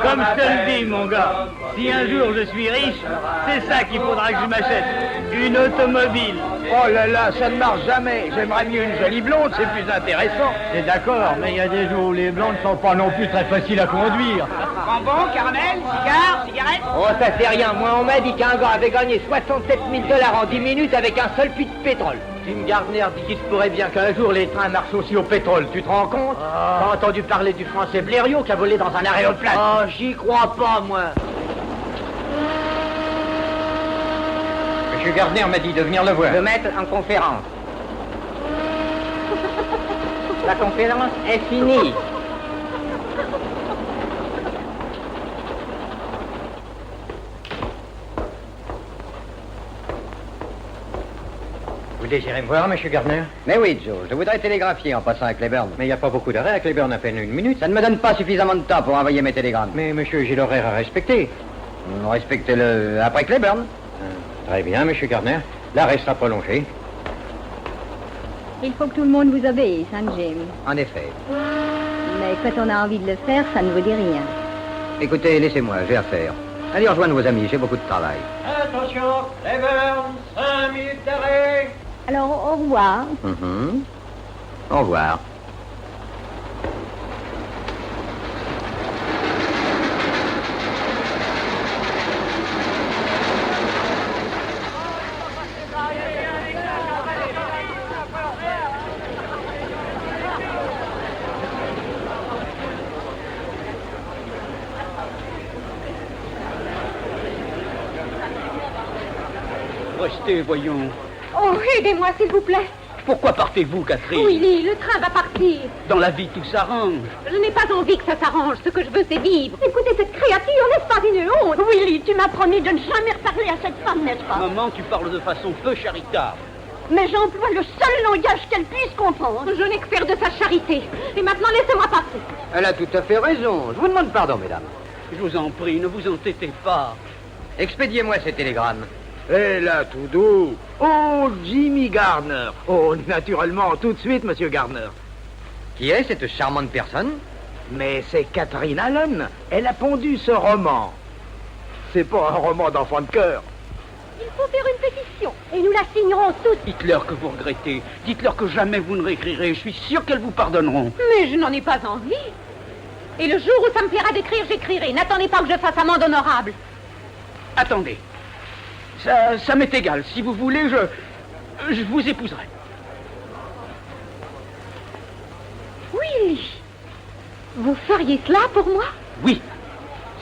Comme je te le dis, mon gars, si un jour je suis riche, c'est ça qu'il faudra que je m'achète. Une automobile. Oh là là, ça ne marche jamais. J'aimerais mieux une jolie blonde, c'est plus intéressant. C'est d'accord, mais il y a des jours où les blondes ne sont pas non plus très faciles à conduire. Bonbon, caramel, cigare, cigarette. Oh, ça fait rien. Moi, on m'a dit qu'un gars avait gagné 67 000 $ en 10 minutes avec un seul puits de pétrole. Tim Gardner dit qu'il se pourrait bien qu'un jour les trains marchent aussi au pétrole. Tu te rends compte? T'as entendu parler du français Blériot qui a volé dans un aéroplane? Oh, j'y crois pas, moi. Monsieur Gardner m'a dit de venir le voir. Le mettre en conférence. La conférence est finie. Vous désirez me voir, monsieur Gardner? Mais oui, Joe, je voudrais télégraphier en passant à Cleburne. Mais il n'y a pas beaucoup d'arrêts à Cleburne, à peine une minute. Ça ne me donne pas suffisamment de temps pour envoyer mes télégrammes. Mais monsieur, j'ai l'horaire à respecter. Respectez-le après Cleburne. Très bien, monsieur Gardner. L'arrêt sera prolongé. Il faut que tout le monde vous obéisse, hein, Jim. En effet. Mais quand on a envie de le faire, ça ne vous dit rien. Écoutez, laissez-moi, j'ai affaire. Allez rejoindre vos amis, j'ai beaucoup de travail. Attention, Cleburne, 5 minutes d'arrêt. Alors, au revoir. Au revoir. Restez, voyons. Oh, aidez-moi, s'il vous plaît. Pourquoi partez-vous, Catherine? Willy, le train va partir. Dans la vie, tout s'arrange. Je n'ai pas envie que ça s'arrange. Ce que je veux, c'est vivre. Écoutez, cette créature, n'est-ce pas une honte? Willy, tu m'as promis de ne jamais reparler à cette femme, n'est-ce pas? Maman, tu parles de façon peu charitable. Mais j'emploie le seul langage qu'elle puisse comprendre. Je n'ai que faire de sa charité. Et maintenant, laissez-moi passer. Elle a tout à fait raison. Je vous demande pardon, mesdames. Je vous en prie, ne vous entêtez pas. Expédiez-moi ces télégrammes. Eh là, tout doux. Oh, Jimmy Gardner. Oh, naturellement, tout de suite, monsieur Gardner. Qui est cette charmante personne? Mais c'est Catherine Allen. Elle a pondu ce roman. C'est pas un roman d'enfant de cœur. Il faut faire une pétition. Et nous la signerons toutes. Dites-leur que vous regrettez. Dites-leur que jamais vous ne réécrirez. Je suis sûr qu'elles vous pardonneront. Mais je n'en ai pas envie. Et le jour où ça me plaira d'écrire, j'écrirai. N'attendez pas que je fasse amende honorable. Attendez. Ça m'est égal. Si vous voulez, je vous épouserai. Willy, vous feriez cela pour moi? Oui.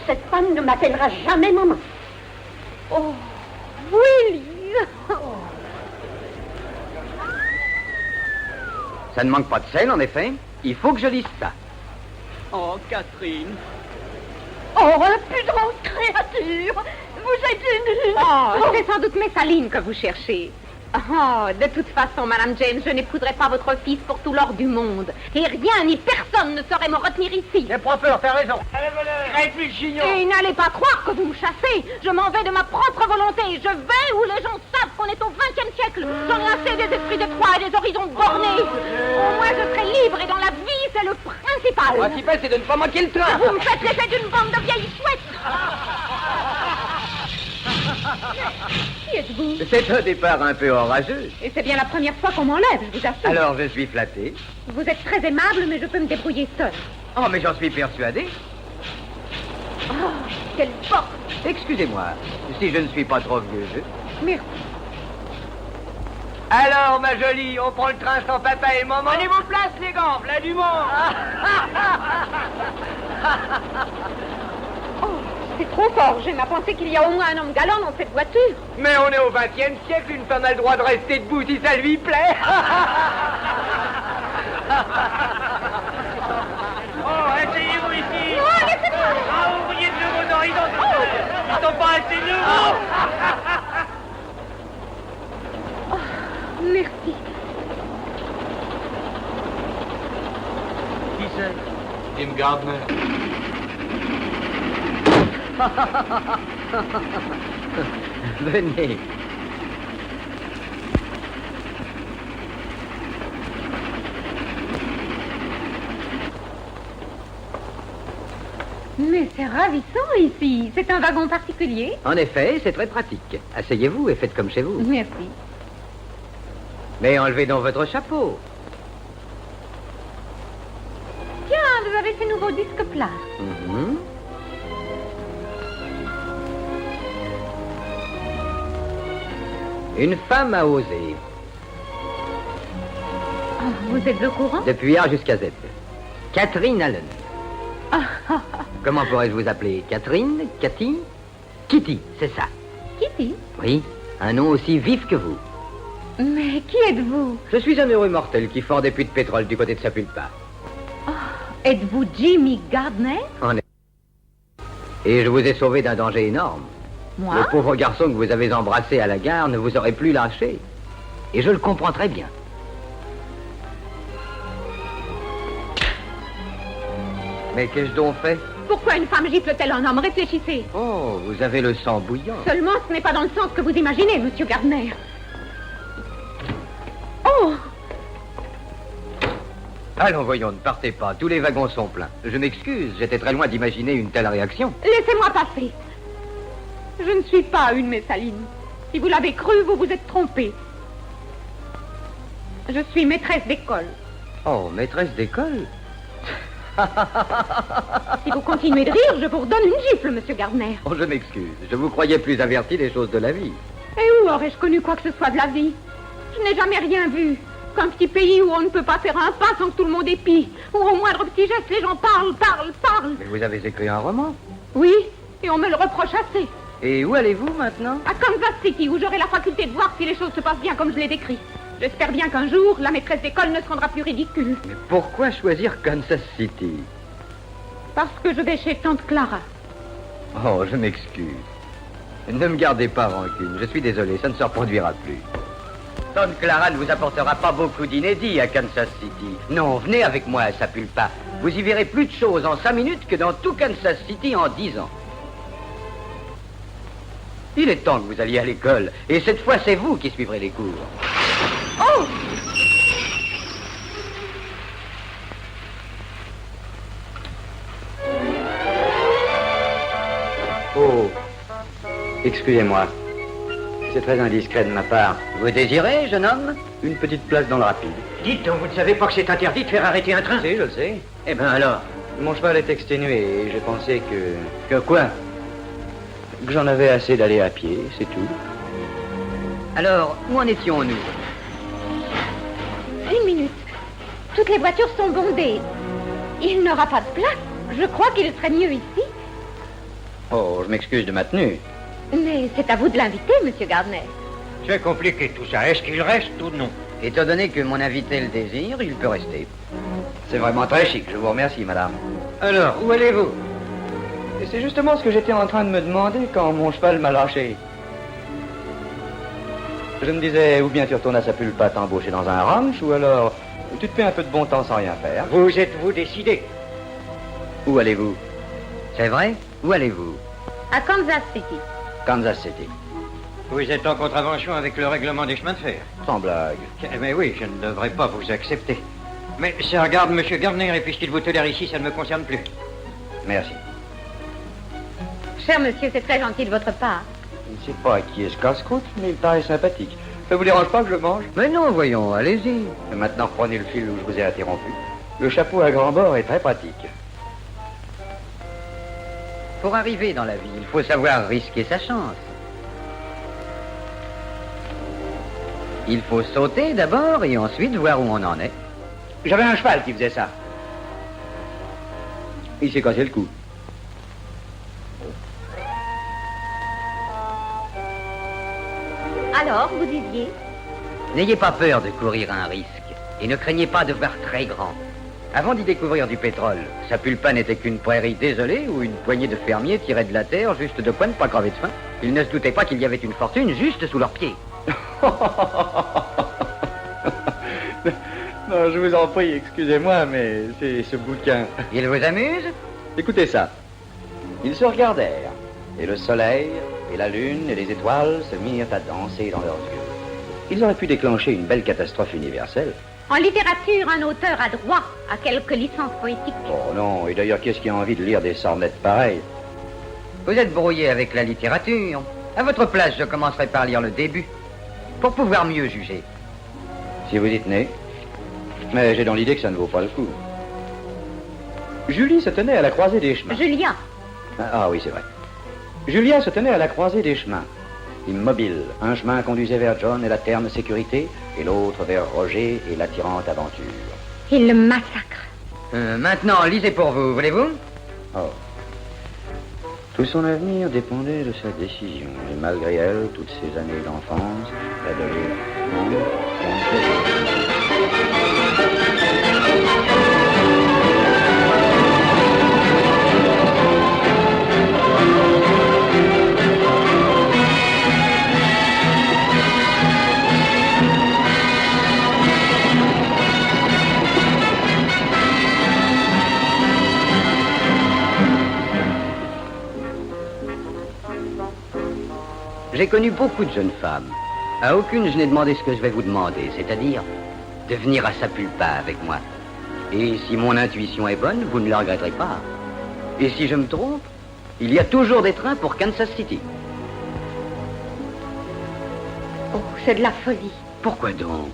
Cette femme ne m'appellera jamais maman. Oh, Willy. Ça ne manque pas de sel, en effet. Il faut que je lise ça. Oh, Catherine. Oh, impudente créature. Vous êtes une... Oh, c'est sans doute Messaline que vous cherchez. Oh, de toute façon, Madame James, je n'épouserai pas votre fils pour tout l'or du monde. Et rien ni personne ne saurait me retenir ici. Les professeurs, t'as raison. Et n'allez pas croire que vous me chassez. Je m'en vais de ma propre volonté. Je vais où les gens savent qu'on est au XXe siècle. J'en ai assez des esprits d'étroit et des horizons bornés. Au moins, je serai libre et dans la vie, c'est le principal. Le principal, c'est de ne pas manquer le train. Vous me faites l'effet d'une bande de vieilles chouettes. Qui êtes-vous? C'est un départ un peu orageux. Et c'est bien la première fois qu'on m'enlève, je vous assure. Alors, je suis flatté. Vous êtes très aimable, mais je peux me débrouiller seule. Oh, mais j'en suis persuadé. Oh, quelle porte! Excusez-moi, si je ne suis pas trop vieux jeu. Merci. Alors, ma jolie, on prend le train sans papa et maman? Prenez vos places, les gants, plein du monde. Oh, c'est trop fort. J'aime à penser qu'il y a au moins un homme galant dans cette voiture. Mais on est au XXe siècle, une femme a le droit de rester debout si ça lui plaît. Oh, asseyez-vous ici. Non, laissez-moi. Ah, ouvriers de nouveaux horizons. Ils sont pas assez nouveaux. Merci. Qui c'est? Tim Gardner. Venez. Mais c'est ravissant ici. C'est un wagon particulier. En effet, c'est très pratique. Asseyez-vous et faites comme chez vous. Merci. Mais enlevez donc votre chapeau. Tiens, vous avez ces nouveaux disques plats. Mhm. Une femme a osé, Oh, vous êtes au courant? depuis A jusqu'à Z. Catherine Allen. Comment pourrais-je vous appeler? Catherine? Cathy? Kitty, c'est ça. Kitty? Oui, un nom aussi vif que vous. Mais qui êtes-vous? Je suis un heureux mortel qui ford des puits de pétrole du côté de Sapulpa. Êtes-vous Jimmy Gardner? En effet. Et je vous ai sauvé d'un danger énorme. Moi? Le pauvre garçon que vous avez embrassé à la gare ne vous aurait plus lâché. Et je le comprends très bien. Mais qu'ai-je donc fait? Pourquoi une femme gifle-t-elle un homme? Réfléchissez. Oh, vous avez le sang bouillant. Seulement, ce n'est pas dans le sens que vous imaginez, monsieur Gardner. Oh! Allons, voyons, ne partez pas. Tous les wagons sont pleins. Je m'excuse, j'étais très loin d'imaginer une telle réaction. Laissez-moi passer. Je ne suis pas une Messaline. Si vous l'avez cru, vous vous êtes trompé. Je suis maîtresse d'école. Oh, maîtresse d'école? Si vous continuez de rire, je vous redonne une gifle, monsieur Gardner. Oh, je m'excuse. Je vous croyais plus averti des choses de la vie. Et où aurais-je connu quoi que ce soit de la vie? Je n'ai jamais rien vu. Qu'un petit pays où on ne peut pas faire un pas sans que tout le monde épie. Où au moindre petit geste, les gens parlent. Mais vous avez écrit un roman. Oui, et on me le reproche assez. Et où allez-vous maintenant? À Kansas City, où j'aurai la faculté de voir si les choses se passent bien comme je l'ai décrit. J'espère bien qu'un jour, la maîtresse d'école ne se rendra plus ridicule. Mais pourquoi choisir Kansas City? Parce que je vais chez tante Clara. Oh, je m'excuse. Ne me gardez pas rancune. Je suis désolé, ça ne se reproduira plus. Tante Clara ne vous apportera pas beaucoup d'inédits à Kansas City. Non, venez avec moi à Sapulpa. Vous y verrez plus de choses en 5 minutes que dans tout Kansas City en 10 ans. Il est temps que vous alliez à l'école. Et cette fois, c'est vous qui suivrez les cours. Oh! Oh, excusez-moi. C'est très indiscret de ma part. Vous désirez, jeune homme? Une petite place dans le rapide. Dites donc, vous ne savez pas que c'est interdit de faire arrêter un train? Si, je le sais. Eh bien alors? Mon cheval est exténué et j'ai pensé que quoi? j'en avais assez d'aller à pied, c'est tout. Alors, où en étions-nous? Une minute. Toutes les voitures sont bondées. Il n'aura pas de place. Je crois qu'il serait mieux ici. Oh, je m'excuse de ma tenue. Mais c'est à vous de l'inviter, monsieur Gardner. C'est compliqué tout ça. Est-ce qu'il reste ou non? Étant donné que mon invité le désire, il peut rester. C'est vraiment très chic, je vous remercie, madame. Alors, où allez-vous? Et c'est justement ce que j'étais en train de me demander quand mon cheval m'a lâché. Je me disais, ou bien tu retournes à Sapulpa t'embaucher dans un ranch, ou alors tu te fais un peu de bon temps sans rien faire. Vous êtes-vous décidé? Où allez-vous? C'est vrai? Où allez-vous? À Kansas City. Kansas City. Vous êtes en contravention avec le règlement des chemins de fer. Sans blague. Mais oui, je ne devrais pas vous accepter. Mais ça regarde monsieur Gardner, et puisqu'il vous tolère ici, ça ne me concerne plus. Merci. Cher monsieur, c'est très gentil de votre part. Je ne sais pas qui est ce casse-croûte, mais il paraît sympathique. Ça vous dérange pas que je le mange? Mais non, voyons, allez-y. Et maintenant, reprenez le fil où je vous ai interrompu. Le chapeau à grand bord est très pratique. Pour arriver dans la vie, il faut savoir risquer sa chance. Il faut sauter d'abord et ensuite voir où on en est. J'avais un cheval qui faisait ça. Il s'est cassé le cou. Alors, vous disiez? N'ayez pas peur de courir un risque et ne craignez pas de voir très grand. Avant d'y découvrir du pétrole, Sapulpa n'était qu'une prairie désolée où une poignée de fermiers tiraient de la terre juste de quoi ne pas crever de faim. Ils ne se doutaient pas qu'il y avait une fortune juste sous leurs pieds. Non, je vous en prie, excusez-moi, mais c'est ce bouquin. Il vous amuse? Écoutez ça. Ils se regardèrent, et le soleil, et la lune, et les étoiles se mirent à danser dans leurs yeux. Ils auraient pu déclencher une belle catastrophe universelle, En littérature, un auteur a droit à quelques licences poétiques. Oh non, et d'ailleurs, qu'est-ce qui a envie de lire des sornettes pareilles? Vous êtes brouillé avec la littérature. À votre place, je commencerai par lire le début, pour pouvoir mieux juger. Si vous y tenez. Mais j'ai dans l'idée que ça ne vaut pas le coup. Julie se tenait à la croisée des chemins. Julia. Ah oui, c'est vrai. Julia se tenait à la croisée des chemins. Immobile, un chemin conduisait vers John et la terne sécurité, et l'autre vers Roger et l'attirante aventure. Il le massacre. Maintenant, lisez pour vous, voulez-vous? Oh. Tout son avenir dépendait de sa décision, et malgré elle, toutes ces années d'enfance, J'ai connu beaucoup de jeunes femmes. À aucune, je n'ai demandé ce que je vais vous demander, c'est-à-dire de venir à Sapulpa avec moi. Et si mon intuition est bonne, vous ne le regretterez pas. Et si je me trompe, il y a toujours des trains pour Kansas City. Oh, c'est de la folie. Pourquoi donc?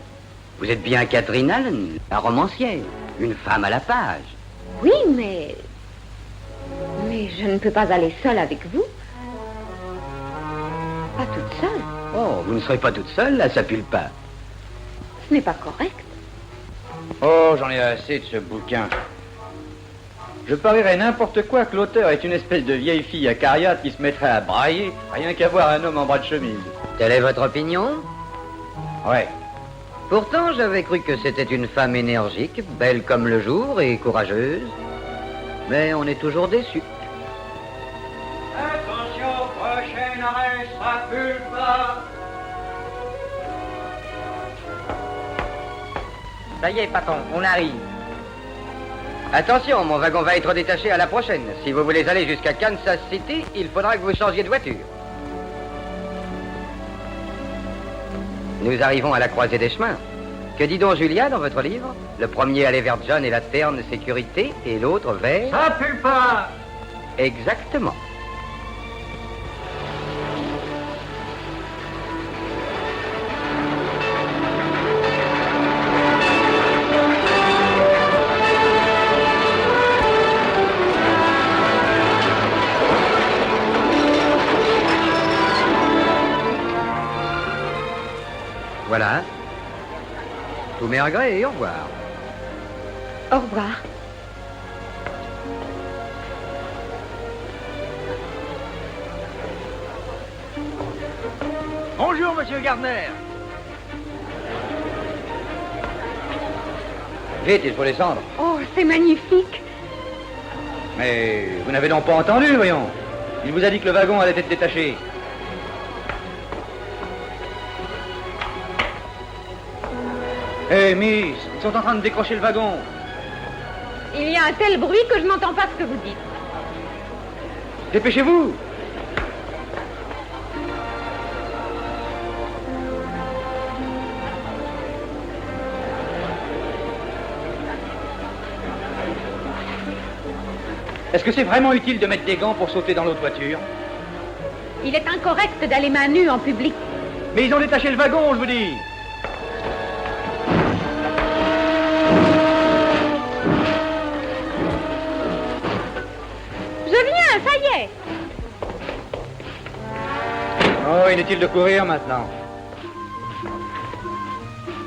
Vous êtes bien Catherine Allen, la romancière, une femme à la page. Oui, mais je ne peux pas aller seule avec vous. Pas toute seule. Oh, vous ne serez pas toute seule à Sapulpa. Ce n'est pas correct. Oh, j'en ai assez de ce bouquin. Je parierais n'importe quoi que l'auteur est une espèce de vieille fille acariate qui se mettrait à brailler, rien qu'à voir un homme en bras de chemise. Telle est votre opinion? Ouais. Pourtant, j'avais cru que c'était une femme énergique, belle comme le jour et courageuse. Mais on est toujours déçu. Attention, prochain arrêt, Sapulpa. Ça y est, patron, on arrive. Attention, mon wagon va être détaché à la prochaine. Si vous voulez aller jusqu'à Kansas City, il faudra que vous changiez de voiture. Nous arrivons à la croisée des chemins. Que dit donc Julia dans votre livre? Le premier allait vers John et la terne sécurité, et l'autre vers... Sapulpa. Exactement. Voilà. Tous mes regrets et au revoir. Au revoir. Bonjour, monsieur Gardner. Vite, il faut descendre. Oh, c'est magnifique. Mais vous n'avez donc pas entendu, voyons. Il vous a dit que le wagon allait être détaché. Hé, Miss, ils sont en train de décrocher le wagon. Il y a un tel bruit que je n'entends pas ce que vous dites. Dépêchez-vous. Est-ce que c'est vraiment utile de mettre des gants pour sauter dans l'autre voiture? Il est incorrect d'aller main nue en public. Mais ils ont détaché le wagon, je vous dis. Je viens, ça y est. Oh, inutile de courir maintenant.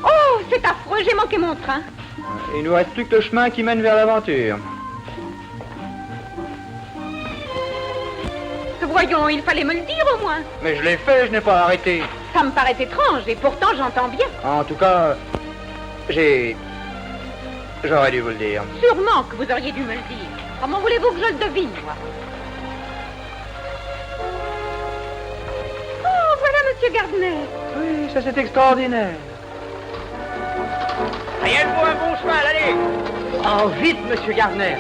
Oh, c'est affreux, j'ai manqué mon train. Il nous reste plus que le chemin qui mène vers l'aventure. Voyons, il fallait me le dire au moins. Mais je l'ai fait, je n'ai pas arrêté. Ça me paraît étrange et pourtant j'entends bien. En tout cas, j'aurais dû vous le dire. Sûrement que vous auriez dû me le dire. Comment voulez-vous que je le devine, moi? Oh, voilà monsieur Gardner. Oui, ça c'est extraordinaire. Rien pour un bon cheval, allez. Oh, vite, monsieur Gardner.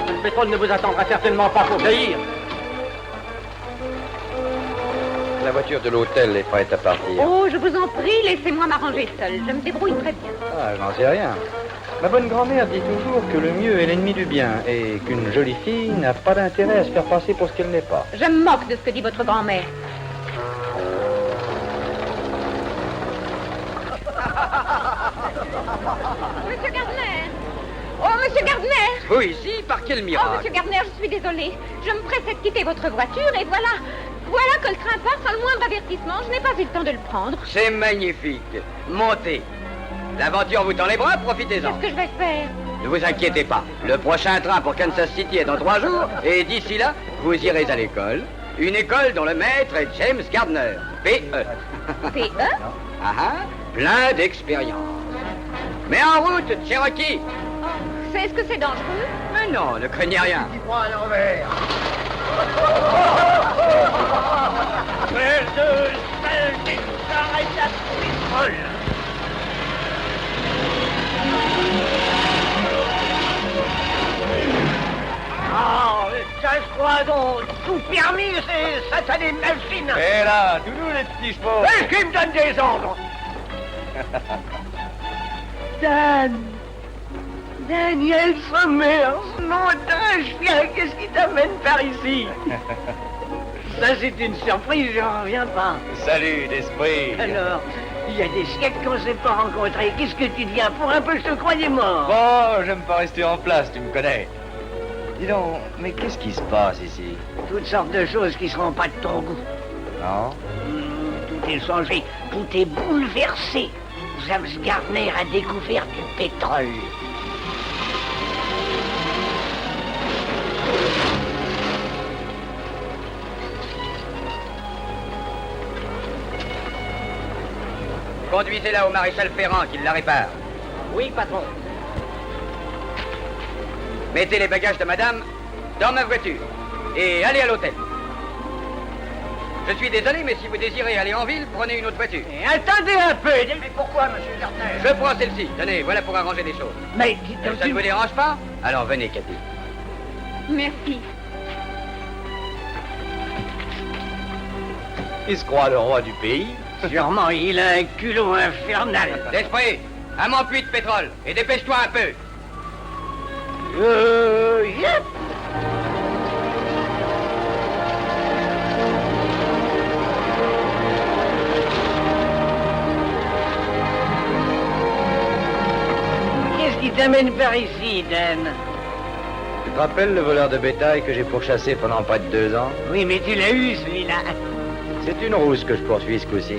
Le pétrole ne vous attendra certainement pas pour cueillir. La voiture de l'hôtel est prête à partir. Oh, je vous en prie, laissez-moi m'arranger seule. Je me débrouille très bien. Ah, je n'en sais rien. Ma bonne grand-mère dit toujours que le mieux est l'ennemi du bien et qu'une jolie fille n'a pas d'intérêt à se faire passer pour ce qu'elle n'est pas. Je me moque de ce que dit votre grand-mère. Monsieur Gardner! Oh, monsieur Gardner! Vous ici, par quel Oh, miracle? monsieur Gardner, je suis désolée. Je me pressais de quitter votre voiture et voilà. Voilà que le train part sans le moindre avertissement. Je n'ai pas eu le temps de le prendre. C'est magnifique. Montez. L'aventure vous tend les bras, profitez-en. Qu'est-ce que je vais faire? Ne vous inquiétez pas. Le prochain train pour Kansas City est dans 3 jours. Et d'ici là, vous irez à l'école. Une école dont le maître est James Gardner. P.E. P.E.? Ah ah, plein d'expérience. Mais en route, Cherokee. Oh, est-ce que c'est dangereux? Mais non, ne craignez rien. Ah, ça se croit donc tout permis, ces satanées machines. Et là, tous nous les petits chevaux. Et qui me donne des ordres? Daniel Sommer, nom d'un chien, qu'est-ce qui t'amène par ici? Ça, c'est une surprise, j'en reviens pas. Salut d'esprit. Alors, il y a des siècles qu'on ne s'est pas rencontrés. Qu'est-ce que tu deviens? Pour un peu, je te croyais mort. Bon, j'aime pas rester en place, tu me connais. Dis donc, mais qu'est-ce qui se passe ici? Toutes sortes de choses qui seront pas de ton goût. Non? Tout est changé, tout est bouleversé. James Gardner a découvert du pétrole. Conduisez-la au maréchal Ferrand qui la répare. Oui, patron. Mettez les bagages de madame dans ma voiture et allez à l'hôtel. Je suis désolé, mais si vous désirez aller en ville, prenez une autre voiture. Et attendez un peu. Mais pourquoi, monsieur Gardner? Je prends celle-ci. Tenez, voilà pour arranger des choses. Mais Ça ne vous dérange pas? Alors venez, Cathy. Merci. Il se croit le roi du pays. Sûrement, il a un culot infernal. D'esprit, un puits de pétrole et dépêche-toi un peu. Yep. Qu'est-ce qui t'amène par ici, Dan? Tu te rappelles le voleur de bétail que j'ai pourchassé pendant près de 2 ans? Oui, mais tu l'as eu, celui-là. C'est une rousse que je poursuis ce coup-ci.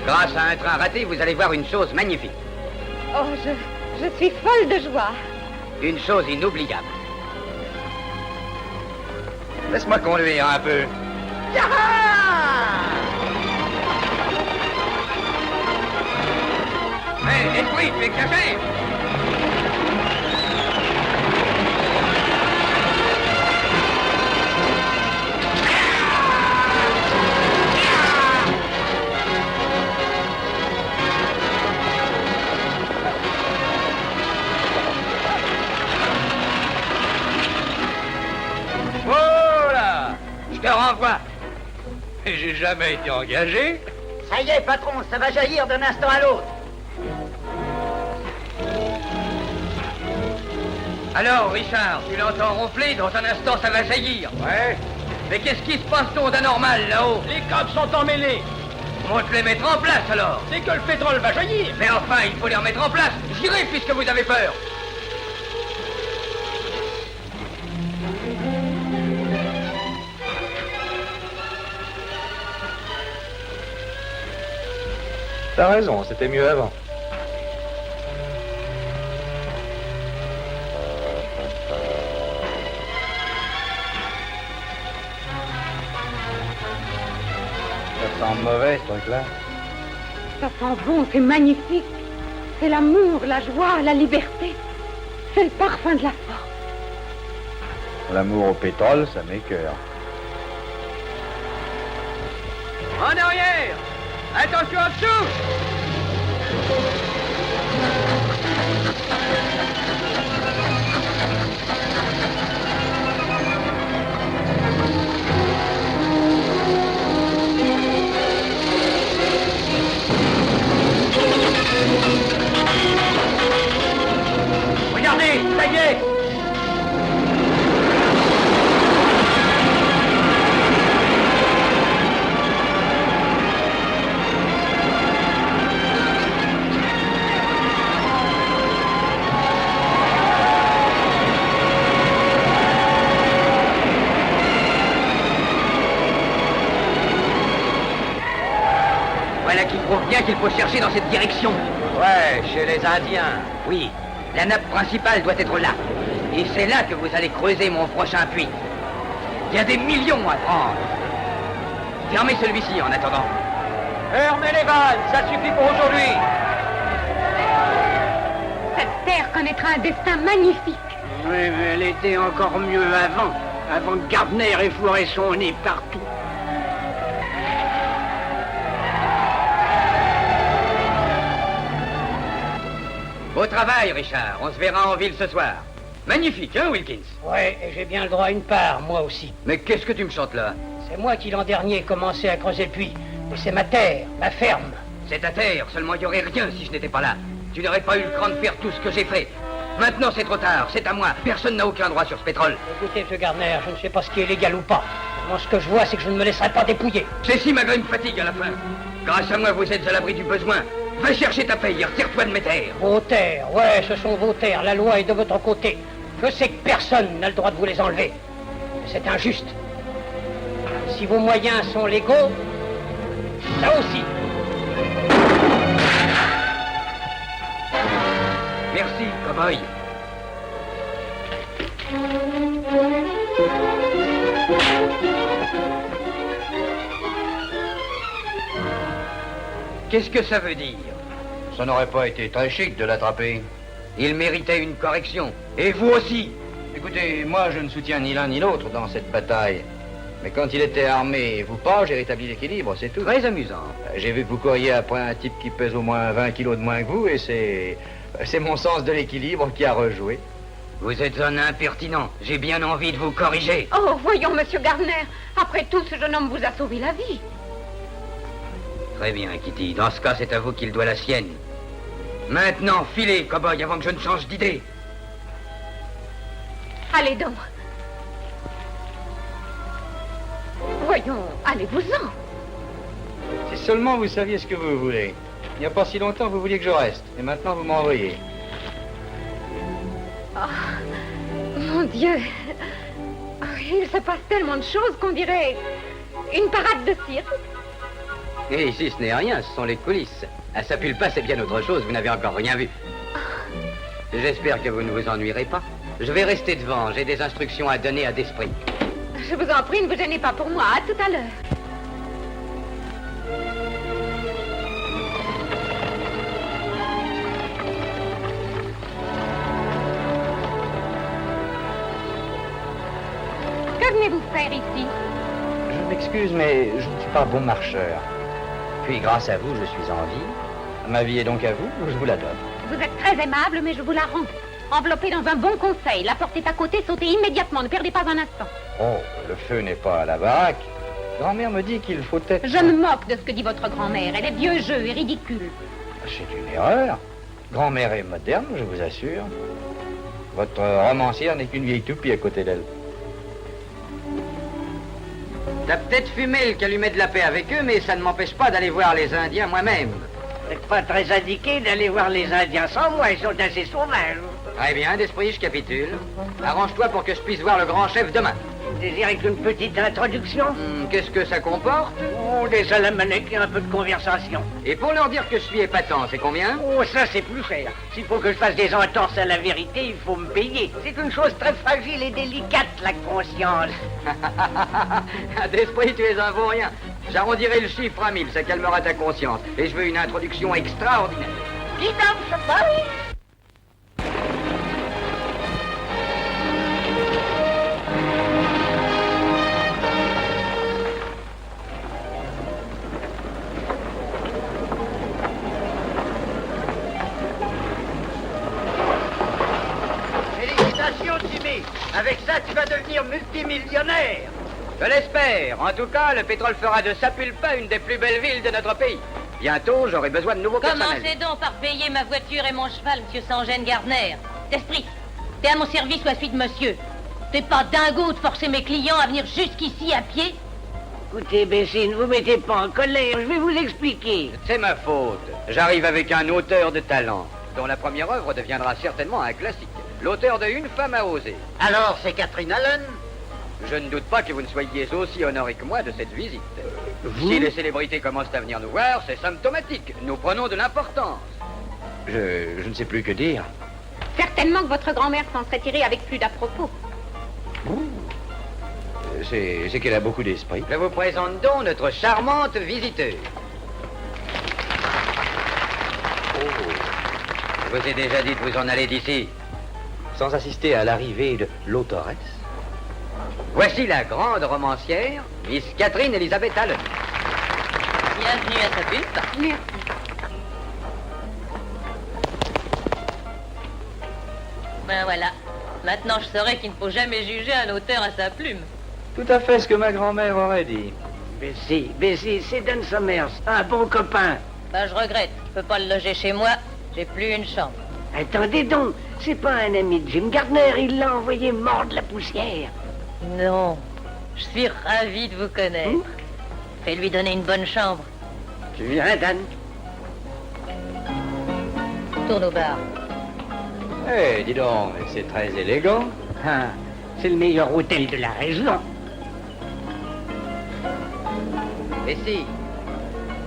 Grâce à un train raté, vous allez voir une chose magnifique. Oh, je suis folle de joie. Une chose inoubliable. Laisse-moi conduire un peu. Hé, esprit, tu exagères. Voilà! Je te renvoie. Et j'ai jamais été engagé. Ça y est, patron, ça va jaillir d'un instant à l'autre. Alors, Richard, tu l'entends ronfler, dans un instant ça va jaillir. Ouais. Mais qu'est-ce qui se passe donc d'anormal là-haut? Les câbles sont emmêlés. On te les mettre en place alors. C'est que le pétrole va jaillir. Mais enfin, il faut les remettre en place. J'irai puisque vous avez peur. T'as raison, c'était mieux avant. Ça sent mauvais ce truc-là. Ça sent bon, c'est magnifique. C'est l'amour, la joie, la liberté. C'est le parfum de la force. L'amour au pétrole, ça m'écoeure. En arrière. Attention en dessous. Voilà qui prouve bien qu'il faut chercher dans cette direction. Ouais, chez les Indiens. Oui, la nappe principale doit être là. Et c'est là que vous allez creuser mon prochain puits. Il y a des millions à prendre. Fermez celui-ci en attendant. Fermez les vannes, ça suffit pour aujourd'hui. Cette terre connaîtra un destin magnifique. Oui, mais elle était encore mieux avant que Gardner ait foiré son nez partout. Beau travail, Richard. On se verra en ville ce soir. Magnifique, hein, Wilkins? Ouais, et j'ai bien le droit à une part, moi aussi. Mais qu'est-ce que tu me chantes là? C'est moi qui l'an dernier ai commencé à creuser le puits. Et c'est ma terre, ma ferme. C'est ta terre, seulement il n'y aurait rien si je n'étais pas là. Tu n'aurais pas eu le cran de faire tout ce que j'ai fait. Maintenant c'est trop tard, c'est à moi. Personne n'a aucun droit sur ce pétrole. Écoutez, M. Gardner, je ne sais pas ce qui est légal ou pas. Moi, ce que je vois, c'est que je ne me laisserai pas dépouiller. C'est si ma me fatigue à la fin. Grâce à moi, vous êtes à l'abri du besoin. Va chercher ta paye et retire-toi de mes terres. Vos terres, ouais, ce sont vos terres. La loi est de votre côté. Je sais que personne n'a le droit de vous les enlever. C'est injuste. Si vos moyens sont légaux, ça aussi. Merci, cow-boy. Qu'est-ce que ça veut dire? Ça n'aurait pas été très chic de l'attraper. Il méritait une correction. Et vous aussi. Écoutez, moi je ne soutiens ni l'un ni l'autre dans cette bataille. Mais quand il était armé et vous pas, j'ai rétabli l'équilibre, c'est tout. Très amusant. J'ai vu que vous couriez après un type qui pèse au moins 20 kilos de moins que vous et c'est mon sens de l'équilibre qui a rejoué. Vous êtes un impertinent. J'ai bien envie de vous corriger. Oh, voyons, Monsieur Gardner. Après tout, ce jeune homme vous a sauvé la vie. Très bien, Kitty. Dans ce cas, c'est à vous qu'il doit la sienne. Maintenant, filez, cow-boy, avant que je ne change d'idée. Allez donc. Voyons, allez-vous-en. Si seulement vous saviez ce que vous voulez. Il n'y a pas si longtemps, vous vouliez que je reste. Et maintenant, vous m'envoyez. Oh, mon Dieu. Oh, il se passe tellement de choses qu'on dirait une parade de cirque. Et ici, ce n'est rien, ce sont les coulisses. À Sapulpa, c'est bien autre chose, vous n'avez encore rien vu. J'espère que vous ne vous ennuierez pas. Je vais rester devant, j'ai des instructions à donner à Desprez. Je vous en prie, ne vous gênez pas pour moi. À tout à l'heure. Que venez-vous faire ici? Je m'excuse, mais je ne suis pas bon marcheur. Puis grâce à vous, je suis en vie. Ma vie est donc à vous, je vous la donne. Vous êtes très aimable, mais je vous la rends. Enveloppée dans un bon conseil, la porte est à côté, sautez immédiatement, ne perdez pas un instant. Oh, le feu n'est pas à la baraque. Grand-mère me dit qu'il faut être... Je me moque de ce que dit votre grand-mère. Elle est vieux jeu et ridicule. C'est une erreur. Grand-mère est moderne, je vous assure. Votre romancière n'est qu'une vieille toupie à côté d'elle. T'as peut-être fumé le calumet de la paix avec eux, mais ça ne m'empêche pas d'aller voir les Indiens moi-même. Vous n'êtes pas très indiqué d'aller voir les Indiens sans moi, ils sont assez sauvages. Très bien, d'esprit, je capitule. Arrange-toi pour que je puisse voir le grand chef demain. Vous désirez qu'une petite introduction? Qu'est-ce que ça comporte? Oh, des salamaniques et un peu de conversation. Et pour leur dire que je suis épatant, c'est combien? Oh, ça c'est plus cher. S'il faut que je fasse des entorses à la vérité, il faut me payer. C'est une chose très fragile et délicate, la conscience. D'esprit, tu es un vaurien. J'arrondirai le chiffre à 1000, ça calmera ta conscience. Et je veux une introduction extraordinaire. Félicitations, Jimmy. Avec ça, tu vas devenir multimillionnaire. Je l'espère. En tout cas, le pétrole fera de Sapulpa une des plus belles villes de notre pays. Bientôt, j'aurai besoin de nouveaux personnels. Commencez donc par payer ma voiture et mon cheval, monsieur Sangène Gardner. D'esprit, t'es à mon service ou à celui de monsieur. T'es pas dingo de forcer mes clients à venir jusqu'ici à pied? Écoutez, Bessie, ne vous mettez pas en colère, je vais vous expliquer. C'est ma faute. J'arrive avec un auteur de talent, dont la première œuvre deviendra certainement un classique. L'auteur de Une femme a osé. Alors, c'est Catherine Allen? Je ne doute pas que vous ne soyez aussi honoré que moi de cette visite. Si les célébrités commencent à venir nous voir, c'est symptomatique. Nous prenons de l'importance. Je ne sais plus que dire. Certainement que votre grand-mère s'en serait tirée avec plus d'à-propos. C'est qu'elle a beaucoup d'esprit. Je vous présente donc notre charmante visiteuse. Je vous ai déjà dit de vous en aller d'ici. Sans assister à l'arrivée de l'autoresse. Voici la grande romancière, Miss Catherine Elizabeth Allen. Bienvenue à sa pulpe. Merci. Ben voilà. Maintenant, je saurais qu'il ne faut jamais juger un auteur à sa plume. Tout à fait ce que ma grand-mère aurait dit. Bessie, c'est Dan Somers, un bon copain. Ben, je regrette. Je peux pas le loger chez moi. J'ai plus une chambre. Attendez donc, c'est pas un ami de Jim Gardner, il l'a envoyé mordre la poussière. Non. Je suis ravie de vous connaître. Fais lui donner une bonne chambre. Tu viens, Dan? Tourne au bar. Eh, dis donc, c'est très élégant. Ah, c'est le meilleur hôtel de la région. Et si,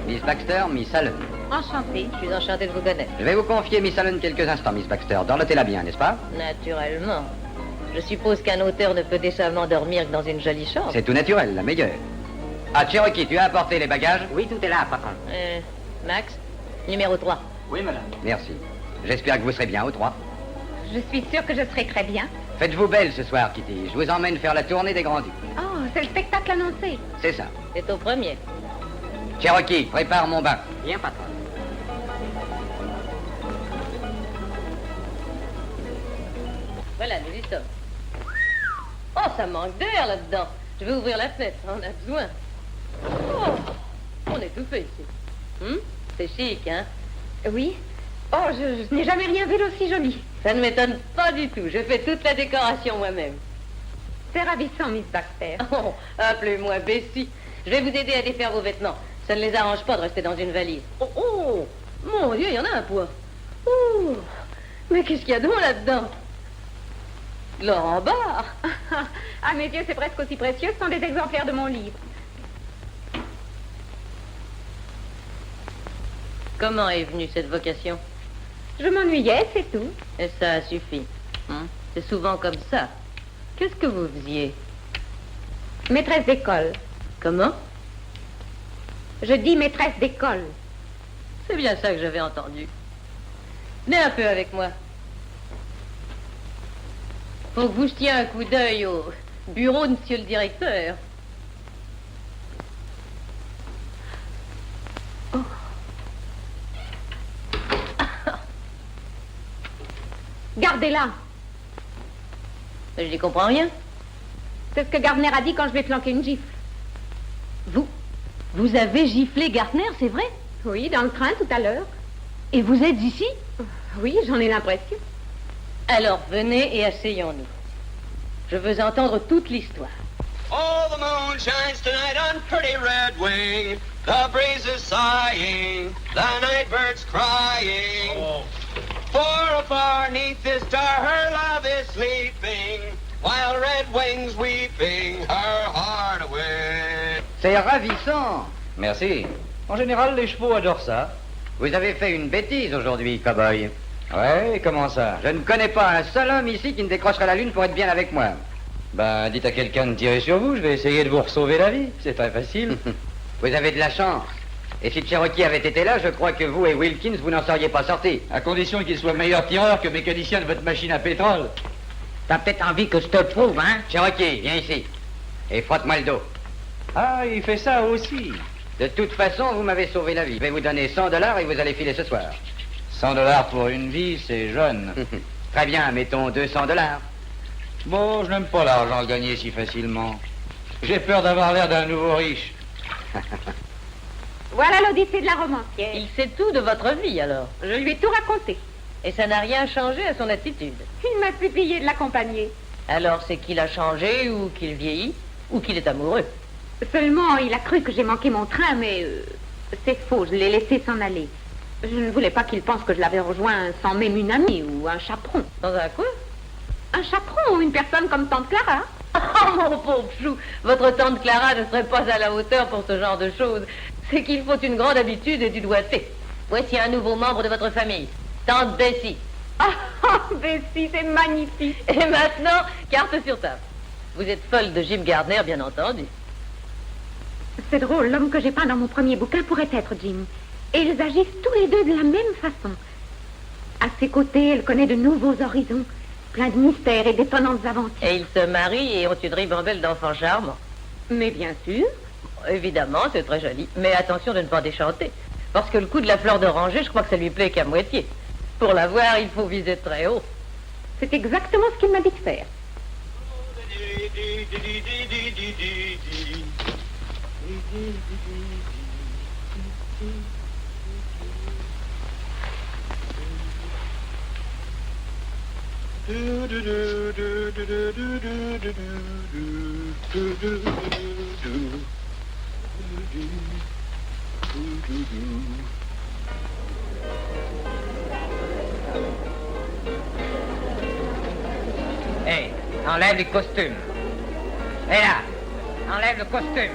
Miss Baxter, Miss Allen. Enchantée. Je suis enchantée de vous connaître. Je vais vous confier Miss Allen quelques instants, Miss Baxter. Dorlotez-la bien, n'est-ce pas? Naturellement. Je suppose qu'un auteur ne peut décemment dormir que dans une jolie chambre. C'est tout naturel, la meilleure. Ah, Cherokee, tu as apporté les bagages? Oui, tout est là, patron. Max, numéro 3. Oui, madame. Merci. J'espère que vous serez bien au 3. Je suis sûre que je serai très bien. Faites-vous belle ce soir, Kitty. Je vous emmène faire la tournée des Grands-Ducs. Oh, c'est le spectacle annoncé. C'est ça. C'est au premier. Cherokee, prépare mon bain. Bien, patron. Voilà, nous y sommes. Oh, ça manque d'air là-dedans. Je vais ouvrir la fenêtre, on a besoin. Oh, on est tout fait ici. C'est chic, hein? Oui. Oh, je n'ai jamais rien vu d'aussi joli. Ça ne m'étonne pas du tout. Je fais toute la décoration moi-même. C'est ravissant, Miss Baxter. Oh, appelez-moi Bessie. Je vais vous aider à défaire vos vêtements. Ça ne les arrange pas de rester dans une valise. Oh, mon Dieu, il y en a un poids. Oh, mais qu'est-ce qu'il y a donc là-dedans? Laurent Barre. À mes yeux, c'est presque aussi précieux. Ce sont des exemplaires de mon livre. Comment est venue cette vocation? Je m'ennuyais, c'est tout. Et ça suffit. C'est souvent comme ça. Qu'est-ce que vous faisiez? Maîtresse d'école. Comment? Je dis maîtresse d'école. C'est bien ça que j'avais entendu. Venez un peu avec moi. Faut que vous jetiez un coup d'œil au bureau de monsieur le directeur. Oh. Gardez-la. Je n'y comprends rien. C'est ce que Gardner a dit quand je lui ai planqué une gifle. Vous avez giflé Gardner, c'est vrai? Oui, dans le train tout à l'heure. Et vous êtes ici? Oui, j'en ai l'impression. Alors, venez et asseyons-nous. Je veux entendre toute l'histoire. Oh, the moon shines tonight on pretty Red Wing. The breeze is sighing, the night bird's crying. For afar neath this star her love is sleeping, while Red Wing's weeping her heart away. C'est ravissant. Merci. En général, les chevaux adorent ça. Vous avez fait une bêtise aujourd'hui, cow-boy. Ouais, comment ça? Je ne connais pas un seul homme ici qui ne décrocherait la lune pour être bien avec moi. Ben, dites à quelqu'un de tirer sur vous, je vais essayer de vous sauver la vie. C'est très facile. Vous avez de la chance. Et si Cherokee avait été là, je crois que vous et Wilkins, vous n'en seriez pas sortis. À condition qu'il soit meilleur tireur que mécanicien de votre machine à pétrole. T'as peut-être envie que je te prouve, hein? Cherokee, viens ici. Et frotte-moi le dos. Ah, il fait ça aussi. De toute façon, vous m'avez sauvé la vie. Je vais vous donner $100 et vous allez filer ce soir. $100 pour une vie, c'est jeune. Très bien, mettons $200. Bon, je n'aime pas l'argent gagné si facilement. J'ai peur d'avoir l'air d'un nouveau riche. Voilà l'Odyssée de la romancière. Il sait tout de votre vie, alors. Je lui ai tout raconté. Et ça n'a rien changé à son attitude. Il m'a supplié de l'accompagner. Alors, c'est qu'il a changé, ou qu'il vieillit, ou qu'il est amoureux. Seulement, il a cru que j'ai manqué mon train, mais c'est faux, je l'ai laissé s'en aller. Je ne voulais pas qu'il pense que je l'avais rejoint sans même une amie ou un chaperon. Dans un quoi? Un chaperon ou une personne comme Tante Clara. Oh, mon pauvre chou, votre tante Clara ne serait pas à la hauteur pour ce genre de choses. C'est qu'il faut une grande habitude et du doigté. Voici un nouveau membre de votre famille, tante Bessie. Ah, Bessie, c'est magnifique. Et maintenant, carte sur table. Vous êtes folle de Jim Gardner, bien entendu. C'est drôle, l'homme que j'ai peint dans mon premier bouquin pourrait être Jim. Et ils agissent tous les deux de la même façon. À ses côtés, elle connaît de nouveaux horizons, plein de mystères et d'étonnantes aventures. Et ils se marient et ont une ribambelle d'enfants charmants. Mais bien sûr. Évidemment, c'est très joli. Mais attention de ne pas déchanter. Parce que le coup de la fleur d'oranger, je crois que ça lui plaît qu'à moitié. Pour la voir, il faut viser très haut. C'est exactement ce qu'il m'a dit de faire. Hé, enlève les costumes. Hé là, enlève le costume.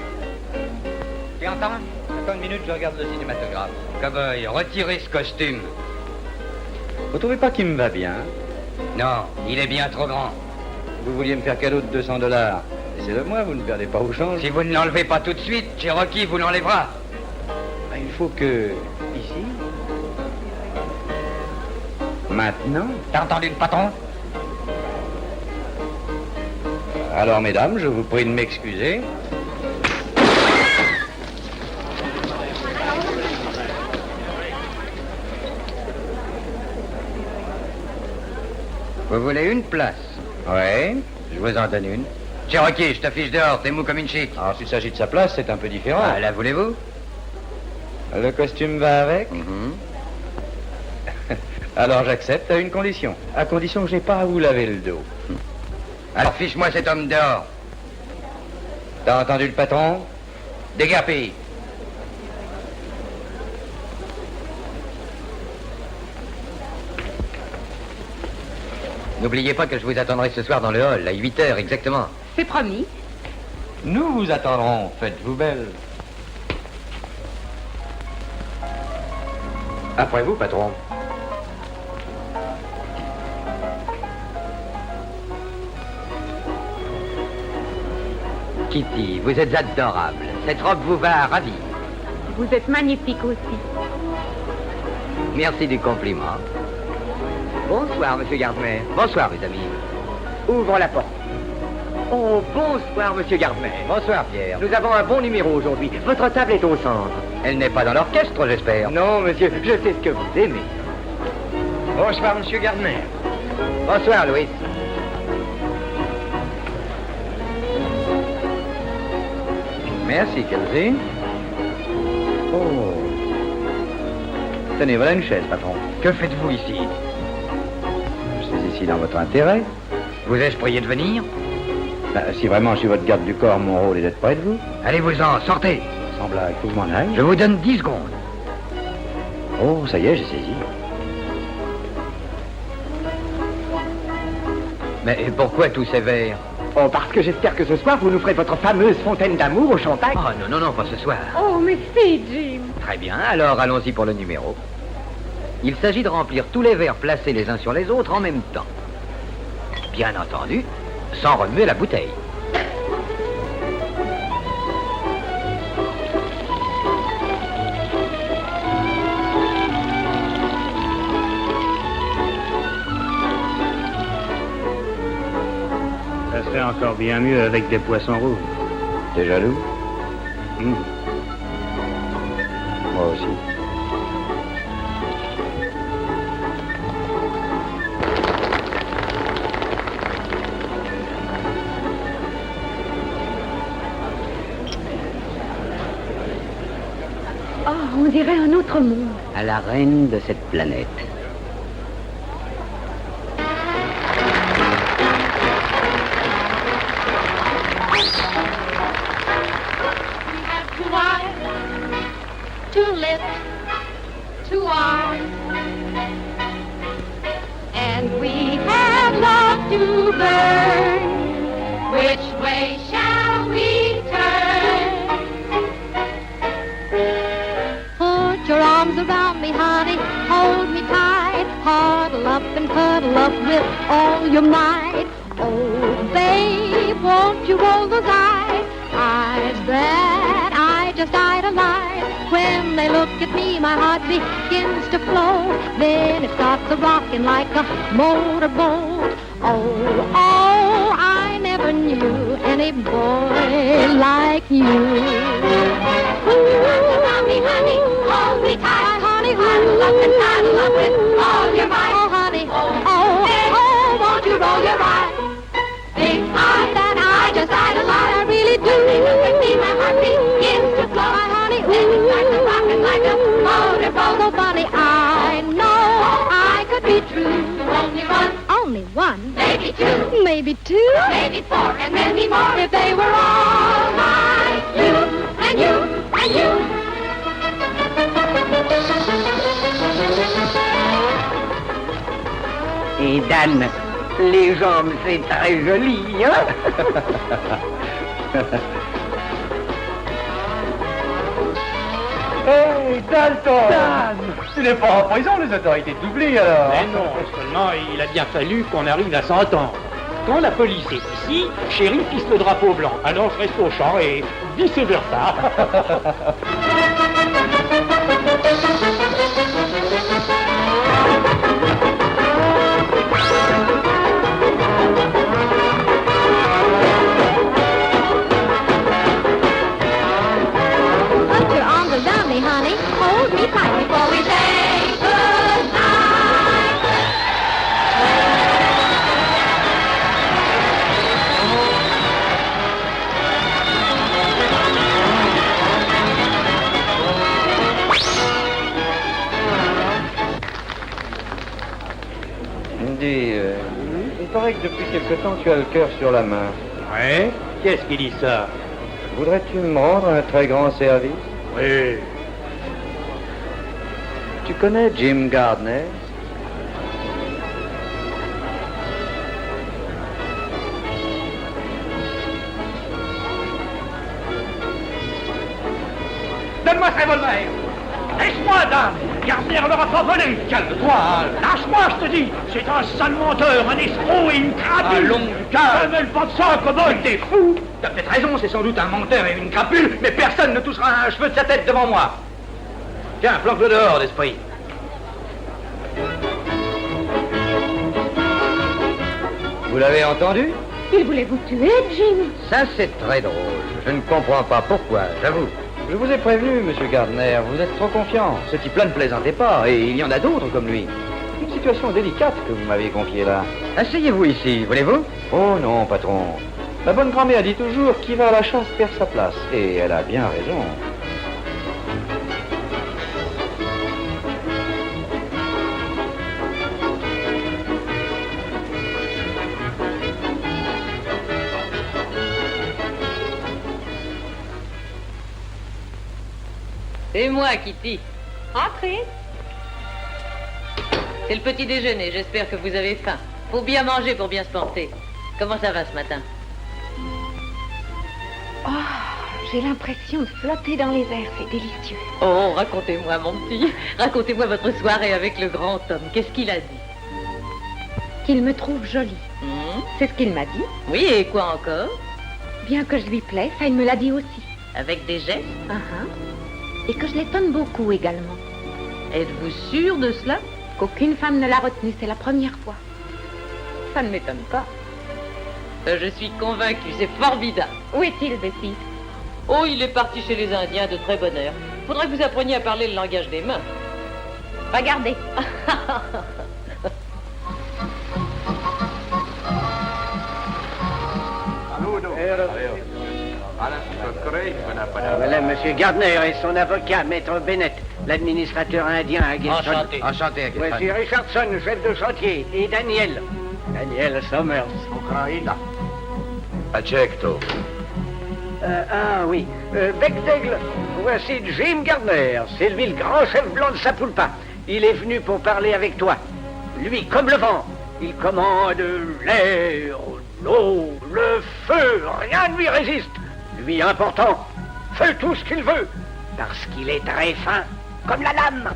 Tu entends? Attends une minute, je regarde le cinématographe. Cowboy, retirez ce costume. Vous trouvez pas qu'il me va bien? Non, il est bien trop grand. Vous vouliez me faire cadeau de $200. Laissez-le moi, vous ne perdez pas au change. Si vous ne l'enlevez pas tout de suite, Cherokee vous l'enlèvera. Ben, il faut que... Ici. Maintenant. T'as entendu le patron? Alors, mesdames, je vous prie de m'excuser. Vous voulez une place? Oui, je vous en donne une. Cherokee, je t'affiche dehors, t'es mou comme une chic. Alors, s'il s'agit de sa place, c'est un peu différent. Ah, la voulez-vous? Le costume va avec? Alors, j'accepte à une condition. À condition que je n'ai pas à vous laver le dos. Alors, fiche-moi cet homme dehors. T'as entendu le patron? Déguerpi. N'oubliez pas que je vous attendrai ce soir dans le hall, à 8h exactement. C'est promis. Nous vous attendrons, faites-vous belle. Après vous, patron. Kitty, vous êtes adorable. Cette robe vous va à ravir. Vous êtes magnifique aussi. Merci du compliment. Bonsoir, monsieur Gardner. Bonsoir, mes amis. Ouvre la porte. Oh, bonsoir, monsieur Gardner. Bonsoir, Pierre. Nous avons un bon numéro aujourd'hui. Votre table est au centre. Elle n'est pas dans l'orchestre, j'espère. Non, monsieur, je sais ce que vous aimez. Bonsoir, monsieur Gardner. Bonsoir, Louis. Merci, Kelsey. Oh. Tenez, voilà une chaise, patron. Que faites-vous ici? Je suis ici dans votre intérêt. Vous ai-je prié de venir? Ben, si vraiment je suis votre garde du corps, mon rôle est d'être près de vous. Allez-vous-en, sortez. Sans blague, faut que je m'en aille. Je vous donne 10 secondes. Oh, ça y est, j'ai saisi. Mais pourquoi tous ces verres? Oh, parce que j'espère que ce soir, vous nous ferez votre fameuse fontaine d'amour au champagne. Oh, non, non, non, pas ce soir. Oh, mais si, Jim. Très bien, alors allons-y pour le numéro. Il s'agit de remplir tous les verres placés les uns sur les autres en même temps. Bien entendu, sans remuer la bouteille. Ça serait encore bien mieux avec des poissons rouges. T'es jaloux? Mmh. Moi aussi. Oh, on dirait un autre monde. À la reine de cette planète. Two eyes, two lips, two arms, and we have love to burn Which way shall we turn? Put your arms around me, honey, hold me tight, huddle up and cuddle up with all your might. Oh, babe, won't you roll those eyes that I just idolize? When they look at me, my heart begins to flow. Then it starts a-rocking like a motorboat. Oh, I never knew any boy like you. Ooh, mommy, honey, hold me tight, honey, huddle up and cuddle up with all your might. Oh, honey, oh, won't you roll your eyes? Big eyes that I just idolize, I really do. When they look at me, my heart begins to flow. My honey, then it starts a-rocking like a motorboat. So funny, I know I could be true. Only one. Only one. Maybe two. Maybe two. Maybe four and many more. If they were all like you and you and you. Et Dan, les jambes, c'est très joli, hein? Hey, Dalton! Dan! Tu n'es pas en prison, les autorités t'oublient alors! Mais non, seulement il a bien fallu qu'on arrive à s'entendre. Quand la police est ici, Shérif hisse le drapeau blanc. Alors je reste au champ et vice-versa. Put your arms around me, honey, hold me tight before we say goodnight. Dis, il paraît que depuis quelque temps tu as le cœur sur la main. Ouais? Qu'est-ce qui dit ça? Voudrais-tu me rendre un très grand service? Oui. Tu connais Jim Gardner? Donne-moi ce revolver! Laisse-moi, dame! Gardner leur a pas volé! Calme-toi! Lâche-moi, je te dis! C'est un sale menteur, un escroc et une crapule! Allons, du cœur! Ne mêle pas de ça, cow-boy! T'es fou! T'as peut-être raison, c'est sans doute un menteur et une crapule, mais personne ne touchera un cheveu de sa tête devant moi! Tiens, planque-le dehors, d'esprit! Vous l'avez entendu? Il voulait vous tuer, Jim. Ça, c'est très drôle. Je ne comprends pas pourquoi, j'avoue. Je vous ai prévenu, monsieur Gardner, vous êtes trop confiant. Ce type-là ne plaisantez pas, et il y en a d'autres comme lui. Une situation délicate que vous m'avez confiée là. Asseyez-vous ici, voulez-vous? Oh non, patron. Ma bonne grand-mère dit toujours qui va à la chasse perd sa place, et elle a bien raison. C'est moi, Kitty. Entrez. C'est le petit déjeuner, j'espère que vous avez faim. Faut bien manger pour bien se porter. Comment ça va ce matin? Oh, j'ai l'impression de flotter dans les airs, c'est délicieux. Oh, racontez-moi, mon petit. Racontez-moi votre soirée avec le grand homme. Qu'est-ce qu'il a dit? Qu'il me trouve jolie. C'est ce qu'il m'a dit. Oui, et quoi encore? Bien que je lui plaise, ça il me l'a dit aussi. Avec des gestes? Et que je l'étonne beaucoup également. Êtes-vous sûr de cela? Qu'aucune femme ne l'a retenu, c'est la première fois. Ça ne m'étonne pas. Je suis convaincue, c'est formidable. Où est-il, Bessie? Oh, il est parti chez les Indiens de très bonne heure. Faudrait que vous appreniez à parler le langage des mains. Regardez. Voilà M. Gardner et son avocat, Maître Bennett, l'administrateur indien à Gibson. Enchanté. Enchanté, à Gibson. Voici Richardson, chef de chantier, et Daniel. Daniel Summers. Ucraïna. Accetto. Oui. Bechdaigle, voici Jim Gardner. C'est lui le grand chef blanc de Sapulpa. Il est venu pour parler avec toi. Lui, comme le vent, il commande l'air L'eau, le feu, rien ne lui résiste. Lui important, fait tout ce qu'il veut, parce qu'il est très fin, comme la lame.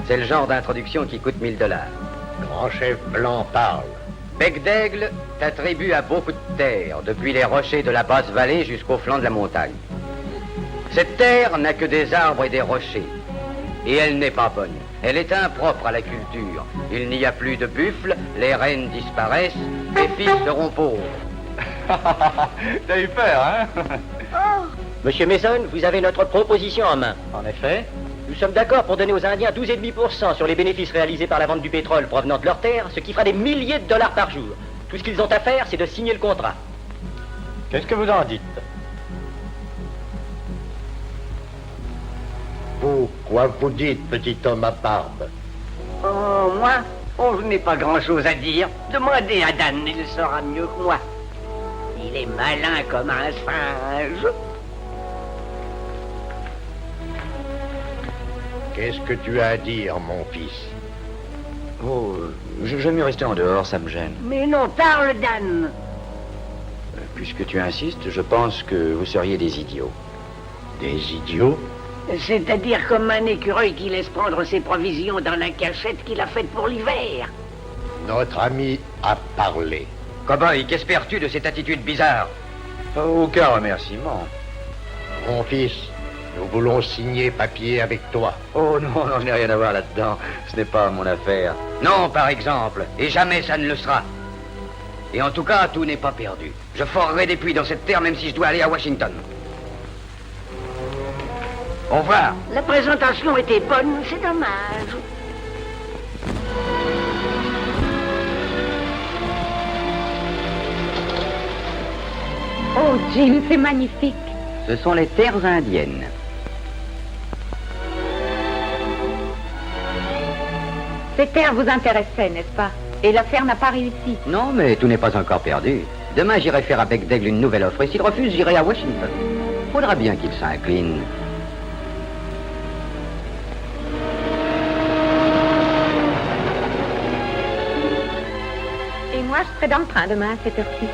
C'est le genre d'introduction qui coûte 1000 $. Grand chef blanc parle. Bec d'Aigle t'attribue à beaucoup de terre, depuis les rochers de la basse vallée jusqu'au flanc de la montagne. Cette terre n'a que des arbres et des rochers. Et elle n'est pas bonne. Elle est impropre à la culture. Il n'y a plus de buffles, les reines disparaissent, les fils seront pauvres. T'as eu peur, hein? Monsieur Mason, vous avez notre proposition en main. En effet. Nous sommes d'accord pour donner aux Indiens 12,5% sur les bénéfices réalisés par la vente du pétrole provenant de leurs terres, ce qui fera des milliers de dollars par jour. Tout ce qu'ils ont à faire, c'est de signer le contrat. Qu'est-ce que vous en dites? Vous, quoi vous dites, petit homme à barbe? Oh, moi? Oh, je n'ai pas grand-chose à dire. Demandez à Dan, il saura mieux que moi. Il est malin comme un singe. Qu'est-ce que tu as à dire, mon fils? Oh, j'aime mieux rester en dehors, ça me gêne. Mais non, parle, Dan. Puisque tu insistes, je pense que vous seriez des idiots. Des idiots? C'est-à-dire comme un écureuil qui laisse prendre ses provisions dans la cachette qu'il a faite pour l'hiver. Notre ami a parlé. Cowboy, qu'espères-tu de cette attitude bizarre? Aucun remerciement. Mon fils, nous voulons signer papier avec toi. Oh non, je n'ai rien à voir là-dedans. Ce n'est pas mon affaire. Non, par exemple. Et jamais ça ne le sera. Et en tout cas, tout n'est pas perdu. Je forerai des puits dans cette terre, même si je dois aller à Washington. Au revoir. La présentation était bonne, c'est dommage. Oh, Jim, c'est magnifique. Ce sont les terres indiennes. Ces terres vous intéressaient, n'est-ce pas? Et l'affaire n'a pas réussi. Non, mais tout n'est pas encore perdu. Demain, j'irai faire à Bec d'Aigle une nouvelle offre. Et s'il refuse, j'irai à Washington. Faudra bien qu'il s'incline. Et moi, je serai dans le train demain à cette heure-ci.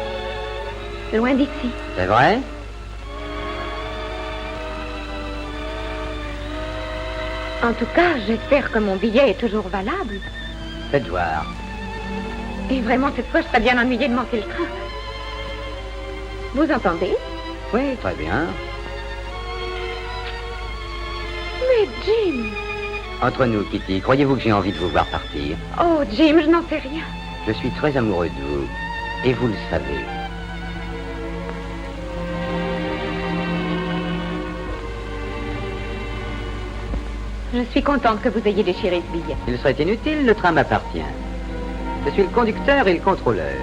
Loin d'ici. C'est vrai? En tout cas, j'espère que mon billet est toujours valable. Faites voir. Et vraiment, cette fois, je serais bien ennuyée de manquer le train. Vous entendez? Oui, très bien. Mais Jim! Entre nous, Kitty, croyez-vous que j'ai envie de vous voir partir? Oh, Jim, je n'en sais rien. Je suis très amoureux de vous. Et vous le savez. Je suis contente que vous ayez déchiré ce billet. Il serait inutile, le train m'appartient. Je suis le conducteur et le contrôleur.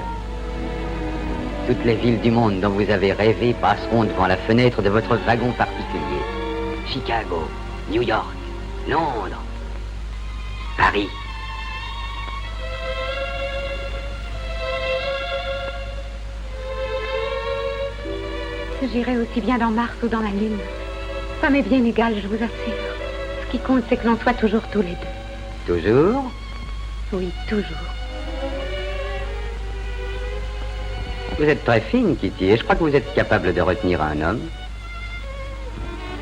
Toutes les villes du monde dont vous avez rêvé passeront devant la fenêtre de votre wagon particulier. Chicago, New York, Londres, Paris. J'irai aussi bien dans Mars ou dans la Lune. Ça m'est bien égal, je vous assure. Ce qui compte, c'est que l'on soit toujours tous les deux. Toujours? Oui, toujours. Vous êtes très fine, Kitty, et je crois que vous êtes capable de retenir un homme.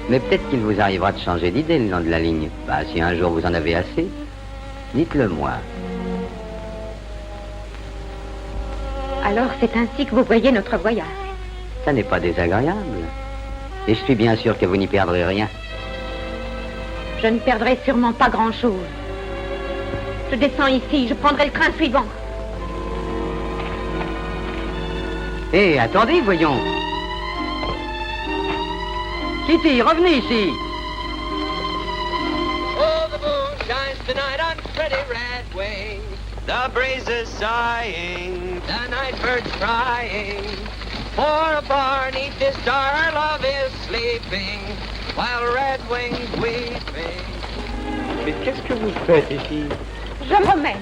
Mais peut-être qu'il vous arrivera de changer d'idée le long de la ligne. Bah, si un jour vous en avez assez, dites-le moi. Alors, c'est ainsi que vous voyez notre voyage. Ça n'est pas désagréable. Et je suis bien sûr que vous n'y perdrez rien. Je ne perdrai sûrement pas grand-chose. Je descends ici, je prendrai le train suivant. Hé, attendez, voyons. Kitty, revenez ici. Oh, the moon shines tonight on pretty red wings. The breeze is sighing, the night bird's crying. For a bar neath this star, our love is sleeping, while red wings weeping. Mais qu'est-ce que vous faites ici? Je me promène.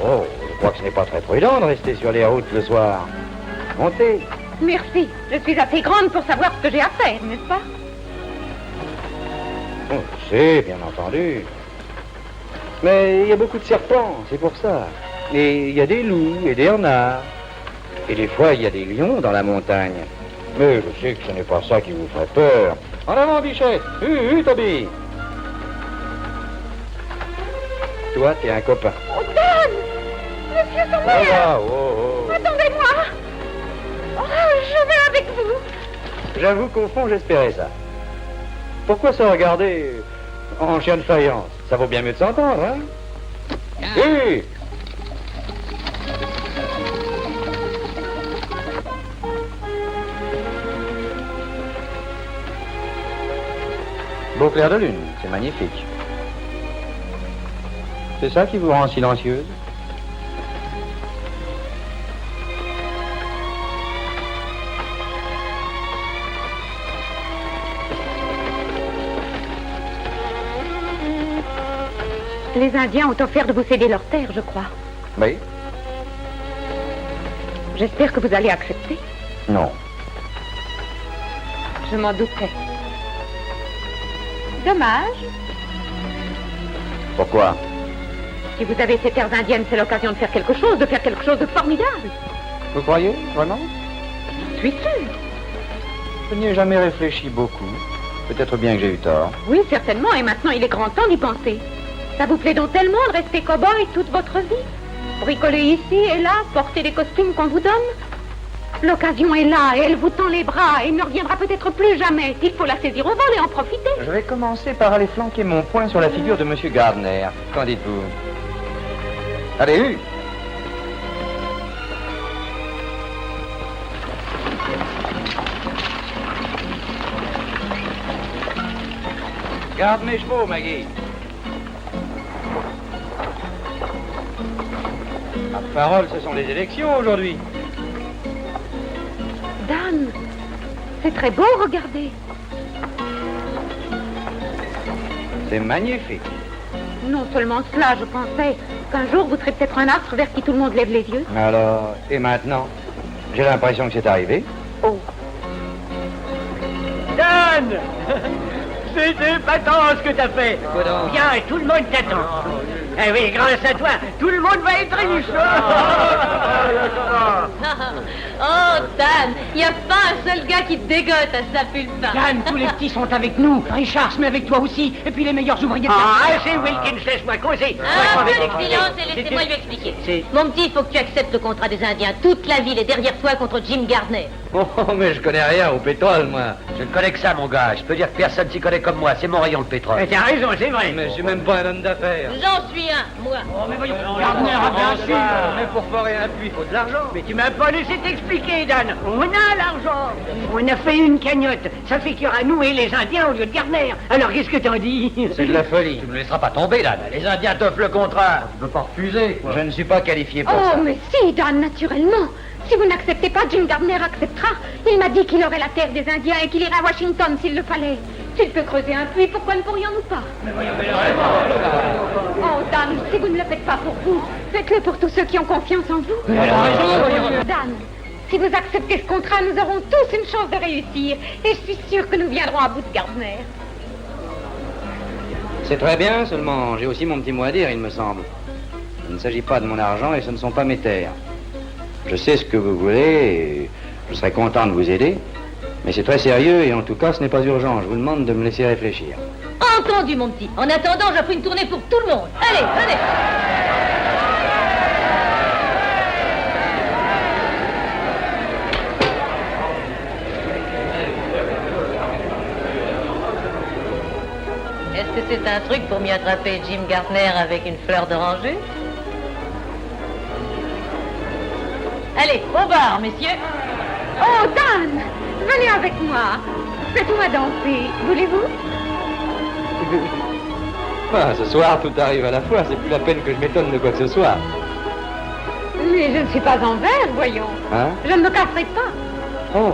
Oh, je crois que ce n'est pas très prudent de rester sur les routes le soir. Montez. Merci. Je suis assez grande pour savoir ce que j'ai à faire, n'est-ce pas? Oh, je sais, bien entendu. Mais il y a beaucoup de serpents, c'est pour ça. Et il y a des loups et des renards. Et des fois, il y a des lions dans la montagne. Mais je sais que ce n'est pas ça qui vous ferait peur. En avant, Bichette. Toby. Toi, t'es un copain. Oh, Dan! Monsieur Sommer! Voilà, oh. Attendez-moi! Oh, je vais avec vous! J'avoue qu'au fond, j'espérais ça. Pourquoi se regarder en chien de faïence? Ça vaut bien mieux de s'entendre, hein? Oui! Beau clair de lune, c'est magnifique. C'est ça qui vous rend silencieuse? Les Indiens ont offert de vous céder leur terre, je crois. Oui? J'espère que vous allez accepter. Non. Je m'en doutais. Dommage. Pourquoi? Si vous avez ces terres indiennes, c'est l'occasion de faire quelque chose de formidable. Vous croyez, vraiment? Je suis sûre. Je n'y ai jamais réfléchi beaucoup. Peut-être bien que j'ai eu tort. Oui, certainement, et maintenant il est grand temps d'y penser. Ça vous plaît donc tellement de rester cow-boy toute votre vie? Bricoler ici et là, porter les costumes qu'on vous donne? L'occasion est là, et elle vous tend les bras, et ne reviendra peut-être plus jamais. Il faut la saisir au vol et en profiter. Je vais commencer par aller flanquer mon poing sur la figure de M. Gardner. Qu'en dites-vous? Allez, Garde mes chevaux, Maggie. Ma parole, ce sont les élections aujourd'hui. Dan, c'est très beau, regardez. C'est magnifique. Non seulement cela, je pensais qu'un jour vous serez peut-être un astre vers qui tout le monde lève les yeux. Alors, et maintenant? J'ai l'impression que c'est arrivé. Oh. Dan! C'est épatant ce que t'as fait. Viens, tout le monde t'attend. Eh oui, grâce à toi, tout le monde va être riche. Oh, Dan, il n'y a pas un seul gars qui te dégote à sa pulpe. Dan, tous les petits sont avec nous. Richard se met avec toi aussi. Et puis les meilleurs ouvriers de la C'est Wilkins, laisse-moi causer. Un peu de silence et laissez-moi lui expliquer. Mon petit, il faut que tu acceptes le contrat des Indiens. Toute la ville est derrière toi contre Jim Gardner. Oh, mais je connais rien au pétrole, moi. Je ne connais que ça, mon gars. Je peux dire que personne s'y connaît comme moi. C'est mon rayon, le pétrole. T'as raison, c'est vrai. Mais je suis même pas un homme d'affaires. J'en suis un, moi. Oh, mais voyons, Gardner a bien su. Mais pour forer un puits, il faut de l'argent. Mais tu m'as pas laissé t'expliquer, Dan. On a l'argent. On a fait une cagnotte. Ça fait qu'il y aura nous et les Indiens au lieu de Gardner. Alors qu'est-ce que t'en dis? C'est de la folie. Tu ne me laisseras pas tomber, Dan. Les Indiens t'offrent le contrat. Tu peux pas refuser, quoi. Je ne suis pas qualifié pour Oh, ça. mais si, Dan, naturellement. Si vous n'acceptez pas, Jim Gardner acceptera. Il m'a dit qu'il aurait la terre des Indiens et qu'il irait à Washington s'il le fallait. S'il peut creuser un puits, pourquoi ne pourrions-nous pas? Oh, Dan, si vous ne le faites pas pour vous, faites-le pour tous ceux qui ont confiance en vous. Dan, si vous acceptez ce contrat, nous aurons tous une chance de réussir. Et je suis sûre que nous viendrons à bout de Gardner. C'est très bien, seulement j'ai aussi mon petit mot à dire, il me semble. Il ne s'agit pas de mon argent et ce ne sont pas mes terres. Je sais ce que vous voulez et je serais content de vous aider, mais c'est très sérieux et en tout cas ce n'est pas urgent. Je vous demande de me laisser réfléchir. Entendu, mon petit. En attendant, j'offre une tournée pour tout le monde. Allez, venez. Est-ce que c'est un truc pour m'y attraper Jim Gardner avec une fleur d'oranger? Allez, au bar, messieurs. Oh, Dan, venez avec moi. Faites-moi danser, voulez-vous? Ce soir, tout arrive à la fois. C'est plus la peine que je m'étonne de quoi que ce soit. Mais je ne suis pas en verre, voyons. Hein? Je ne me casserai pas. Oh.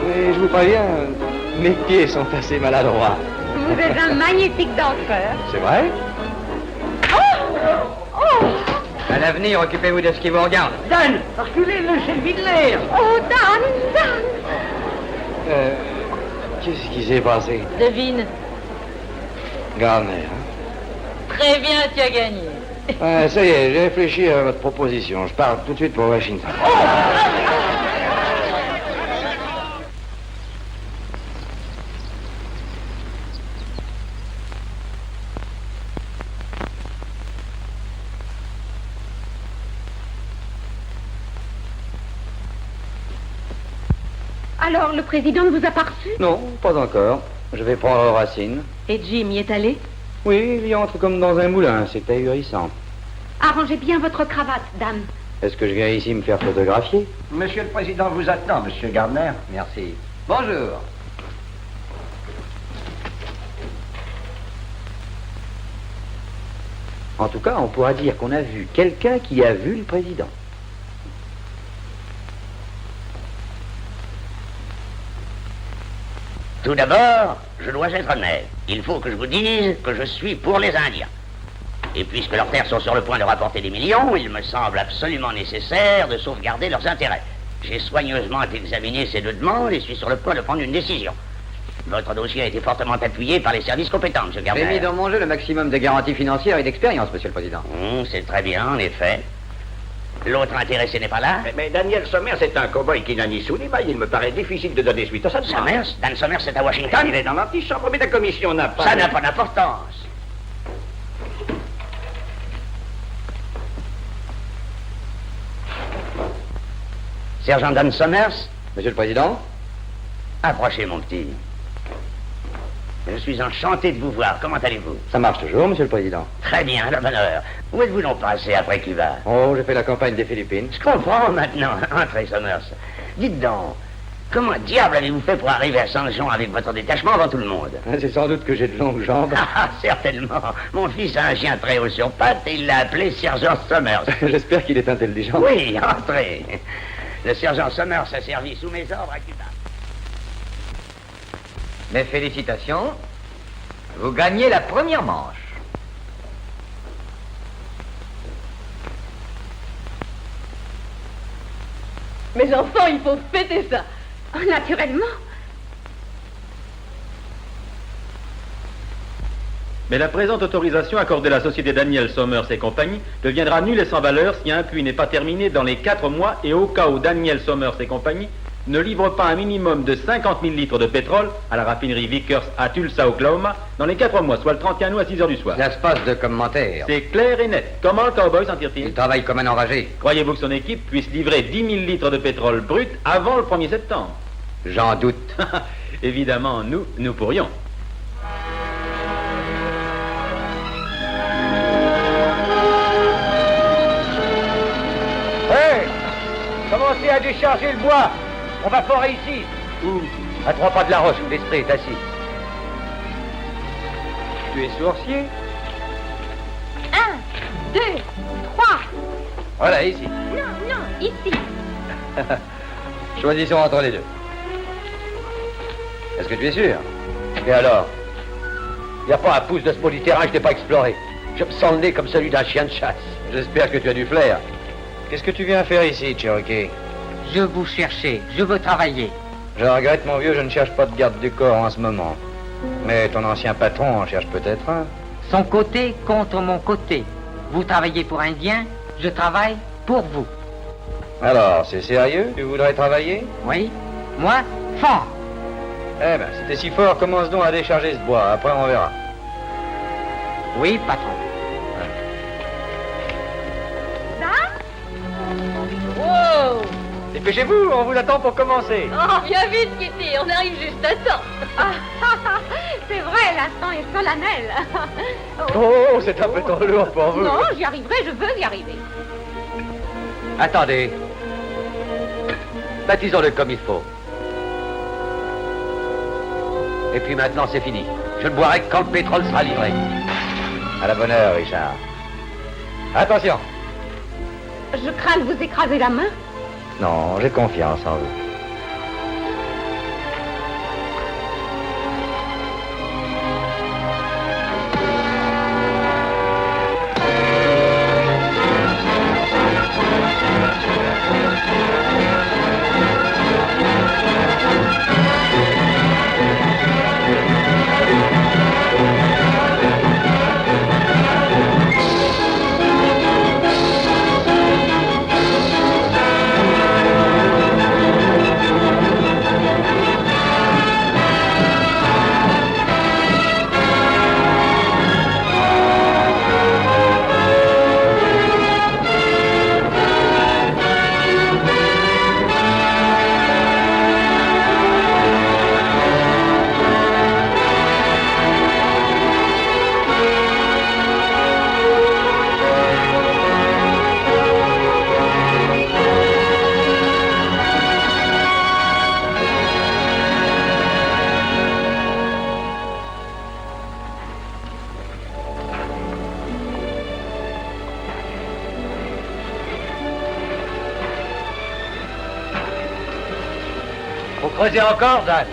Mais je vous préviens, mes pieds sont assez maladroits. Vous êtes un magnifique danseur. C'est vrai? Oh! À l'avenir, occupez-vous de ce qui vous regarde. Dan, reculez-le, c'est le vide l'air. Oh, Dan! Qu'est-ce qui s'est passé? Devine. Gardner, hein? Très bien, tu as gagné. Ça y est, j'ai réfléchi à votre proposition. Je pars tout de suite pour Washington. Alors, le président ne vous a pas reçu? Non, pas encore. Je vais prendre Racine. Et Jim y est allé? Oui, il y entre comme dans un moulin. C'est ahurissant. Arrangez bien votre cravate, dame. Est-ce que je viens ici me faire photographier? Monsieur le Président vous attend, Monsieur Gardner. Merci. Bonjour. En tout cas, on pourra dire qu'on a vu quelqu'un qui a vu le président. Tout d'abord, je dois être honnête. Il faut que je vous dise que je suis pour les Indiens. Et puisque leurs terres sont sur le point de rapporter des millions, il me semble absolument nécessaire de sauvegarder leurs intérêts. J'ai soigneusement examiné ces deux demandes et suis sur le point de prendre une décision. Votre dossier a été fortement appuyé par les services compétents, M. Gardner. J'ai mis dans mon jeu le maximum de garanties financières et d'expérience, Monsieur le Président. C'est très bien, en effet. L'autre intéressé n'est pas là? Mais Daniel Somers est un cow-boy qui n'a ni sou ni maille. Il me paraît difficile de donner suite à ça. Somers? Dan Somers, c'est à Washington? Il est dans l'antichambre, mais la commission n'a pas... Ça n'a pas d'importance. Sergent Dan Somers? Monsieur le Président? Approchez, mon petit. Je suis enchanté de vous voir. Comment allez-vous? Ça marche toujours, Monsieur le Président. Très bien, le bonheur. Où êtes-vous donc passé après Cuba? Oh, j'ai fait la campagne des Philippines. Je comprends maintenant. Entrez, Somers. Dites donc, comment diable avez-vous fait pour arriver à San Jean avec votre détachement avant tout le monde? C'est sans doute que j'ai de longues jambes. Ah, certainement. Mon fils a un chien très haut sur pattes et il l'a appelé Sergent Somers. J'espère qu'il est intelligent. Oui, entrez. Le sergent Somers a servi sous mes ordres à Cuba. Mes félicitations. Vous gagnez la première manche. Mes enfants, il faut fêter ça. Naturellement. Mais la présente autorisation accordée à la société Daniel Somers et compagnie deviendra nulle et sans valeur si un puits n'est pas terminé dans les 4 mois et au cas où Daniel Somers et compagnie ne livre pas un minimum de 50 000 litres de pétrole à la raffinerie Vickers à Tulsa, Oklahoma, dans les 4 mois, soit le 31 août à 6 heures du soir. Ça se passe de commentaires. C'est clair et net. Comment le cowboy s'en tire-t-il? Il travaille comme un enragé. Croyez-vous que son équipe puisse livrer 10 000 litres de pétrole brut avant le 1er septembre? J'en doute. Évidemment, nous pourrions. Hey! Commencez à décharger le bois. On va forer ici. Où? À 3 pas de la roche où l'esprit est assis. Tu es sourcier? 1, 2, 3. Voilà, ici. Non, ici. Choisissons entre les deux. Est-ce que tu es sûr? Et alors? Il n'y a pas un pouce de ce bout du terrain que je n'ai pas exploré. Je me sens le nez comme celui d'un chien de chasse. J'espère que tu as du flair. Qu'est-ce que tu viens faire ici, Cherokee? Je vous cherchais, je veux travailler. Je regrette, mon vieux, je ne cherche pas de garde du corps en ce moment. Mais ton ancien patron en cherche peut-être un. Son côté contre mon côté. Vous travaillez pour Indien, je travaille pour vous. Alors, c'est sérieux? Tu voudrais travailler? Oui, moi, fort. Eh ben, si t'es si fort, commence donc à décharger ce bois. Après, on verra. Oui, patron. Wow! Dépêchez-vous, on vous attend pour commencer. Oh, viens vite, Kitty, on arrive juste à temps. C'est vrai, l'instant est solennel. Oh, c'est un peu trop lourd pour vous. Non, j'y arriverai, je veux y arriver. Attendez. Baptisons-le comme il faut. Et puis maintenant, c'est fini. Je ne boirai que quand le pétrole sera livré. À la bonne heure, Richard. Attention. Je crains de vous écraser la main. Non, j'ai confiance en vous. creuser encore, Dan?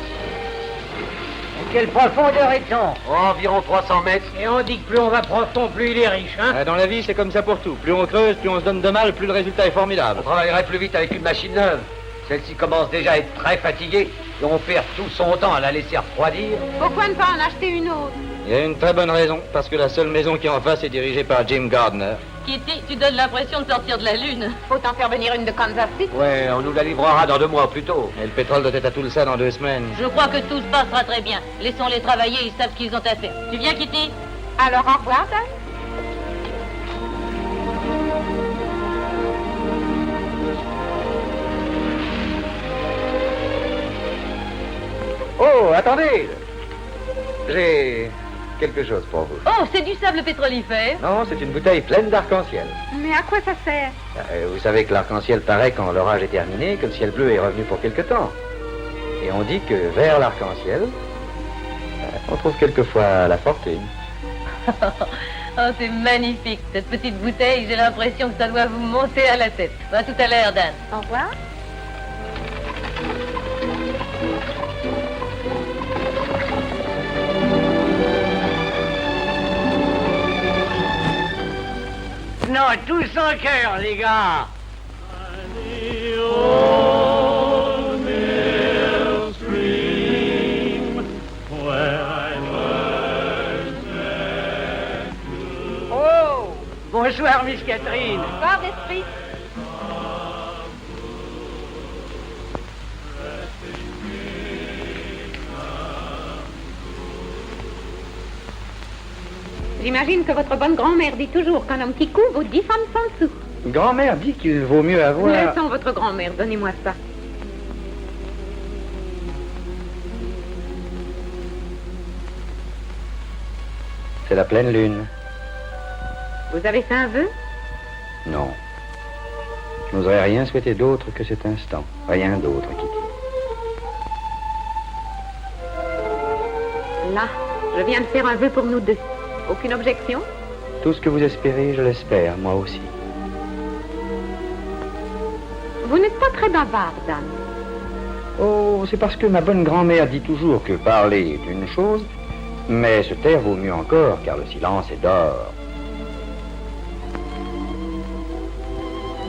Quelle profondeur est-on? Environ 300 mètres. Et on dit que plus on va profond, plus il est riche, hein? Dans la vie, c'est comme ça pour tout. Plus on creuse, plus on se donne de mal, plus le résultat est formidable. On travaillerait plus vite avec une machine neuve. Celle-ci commence déjà à être très fatiguée et on perd tout son temps à la laisser refroidir. Pourquoi ne pas en acheter une autre? Il y a une très bonne raison, parce que la seule maison qui est en face est dirigée par Jim Gardner. Kitty, tu donnes l'impression de sortir de la Lune. Faut en faire venir une de Kansas City. Ouais, on nous la livrera dans 2 mois plus tôt. Et le pétrole doit être à Tulsa dans 2 semaines. Je crois que tout se passera très bien. Laissons-les travailler, ils savent ce qu'ils ont à faire. Tu viens, Kitty? Alors au revoir, Dan. Oh, attendez! J'ai quelque chose pour vous. Oh, c'est du sable pétrolifère. Non, c'est une bouteille pleine d'arc-en-ciel. Mais à quoi ça sert? Vous savez que l'arc-en-ciel paraît quand l'orage est terminé, que le ciel bleu est revenu pour quelque temps. Et on dit que vers l'arc-en-ciel, on trouve quelquefois la fortune. Oh, c'est magnifique. Cette petite bouteille, j'ai l'impression que ça doit vous monter à la tête. À tout à l'heure, Dan. Au revoir. Non, tous en cœur, les gars. Oh, bonsoir, Miss Catherine. Bonsoir, d'esprit. J'imagine que votre bonne grand-mère dit toujours qu'un homme qui coud vaut 10 femmes sans sou. Grand-mère dit qu'il vaut mieux avoir... Laissons votre grand-mère, donnez-moi ça. C'est la pleine lune. Vous avez fait un vœu? Non. Je n'oserais rien souhaiter d'autre que cet instant. Rien d'autre, Kitty. Là, je viens de faire un vœu pour nous deux. Aucune objection? Tout ce que vous espérez, je l'espère, moi aussi. Vous n'êtes pas très bavard, Dan. Oh, c'est parce que ma bonne grand-mère dit toujours que parler est une chose, mais se taire vaut mieux encore, car le silence est d'or.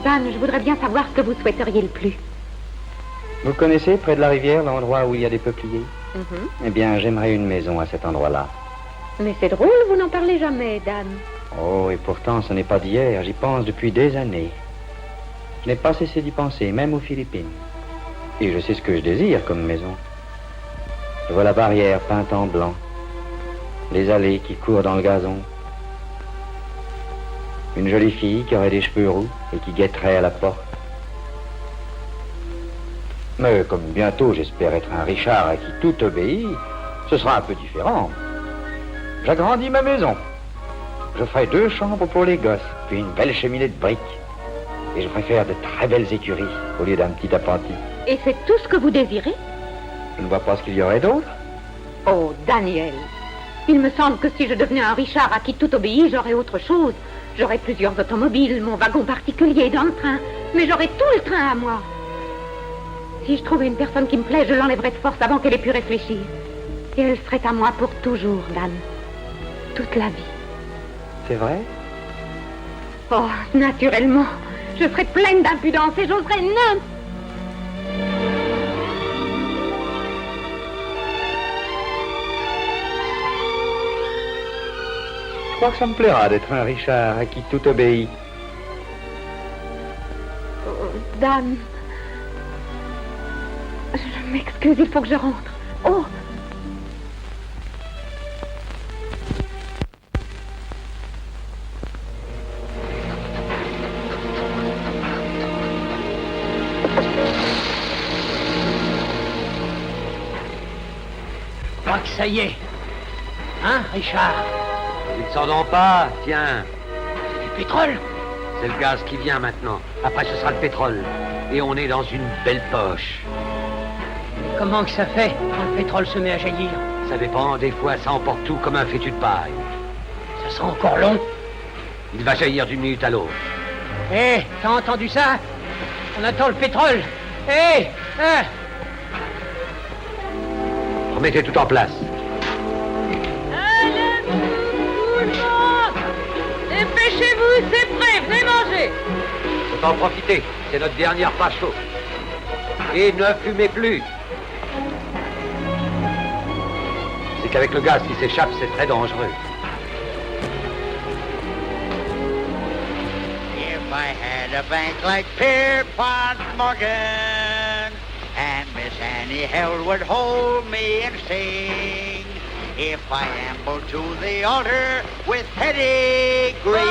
Dan, je voudrais bien savoir ce que vous souhaiteriez le plus. Vous connaissez, près de la rivière, l'endroit où il y a des peupliers? Mhm. Eh bien, j'aimerais une maison à cet endroit-là. Mais c'est drôle, vous n'en parlez jamais, Dan. Oh, et pourtant, ce n'est pas d'hier, j'y pense depuis des années. Je n'ai pas cessé d'y penser, même aux Philippines. Et je sais ce que je désire comme maison. Je vois la barrière peinte en blanc, les allées qui courent dans le gazon, une jolie fille qui aurait des cheveux roux et qui guetterait à la porte. Mais comme bientôt j'espère être un Richard à qui tout obéit, ce sera un peu différent. J'agrandis ma maison. Je ferai 2 chambres pour les gosses, puis une belle cheminée de briques. Et je préfère de très belles écuries au lieu d'un petit appentis. Et c'est tout ce que vous désirez? Je ne vois pas ce qu'il y aurait d'autre. Oh, Daniel, il me semble que si je devenais un Richard à qui tout obéit, j'aurais autre chose. J'aurais plusieurs automobiles, mon wagon particulier dans le train, mais j'aurais tout le train à moi. Si je trouvais une personne qui me plaît, je l'enlèverais de force avant qu'elle ait pu réfléchir. Et elle serait à moi pour toujours, Dan. Toute la vie. C'est vrai? Oh, naturellement. Je serais pleine d'impudence et j'oserais n'importe... Je crois que ça me plaira d'être un Richard à qui tout obéit. Oh, Dan... Je m'excuse, il faut que je rentre. Oh! Je crois que ça y est. Hein, Richard? Ils ne s'en ont pas, tiens. Du pétrole? C'est le gaz qui vient maintenant. Après, ce sera le pétrole. Et on est dans une belle poche. Mais comment que ça fait quand le pétrole se met à jaillir? Ça dépend, des fois, ça emporte tout comme un fétu de paille. Ça sent encore long. Il va jaillir d'une minute à l'autre. Hé, t'as entendu ça? On attend le pétrole. Hé, hein? mettez tout en place. Allez, tout le monde! Dépêchez-vous, c'est prêt, venez manger! Faut en profiter, c'est notre dernière pâche chaude. Et ne fumez plus. C'est qu'avec le gaz qui s'échappe, c'est très dangereux. If I had a bank like Pierpont Morgan, and Miss Annie Held would hold me and sing, if I ambled to the altar with pedigree,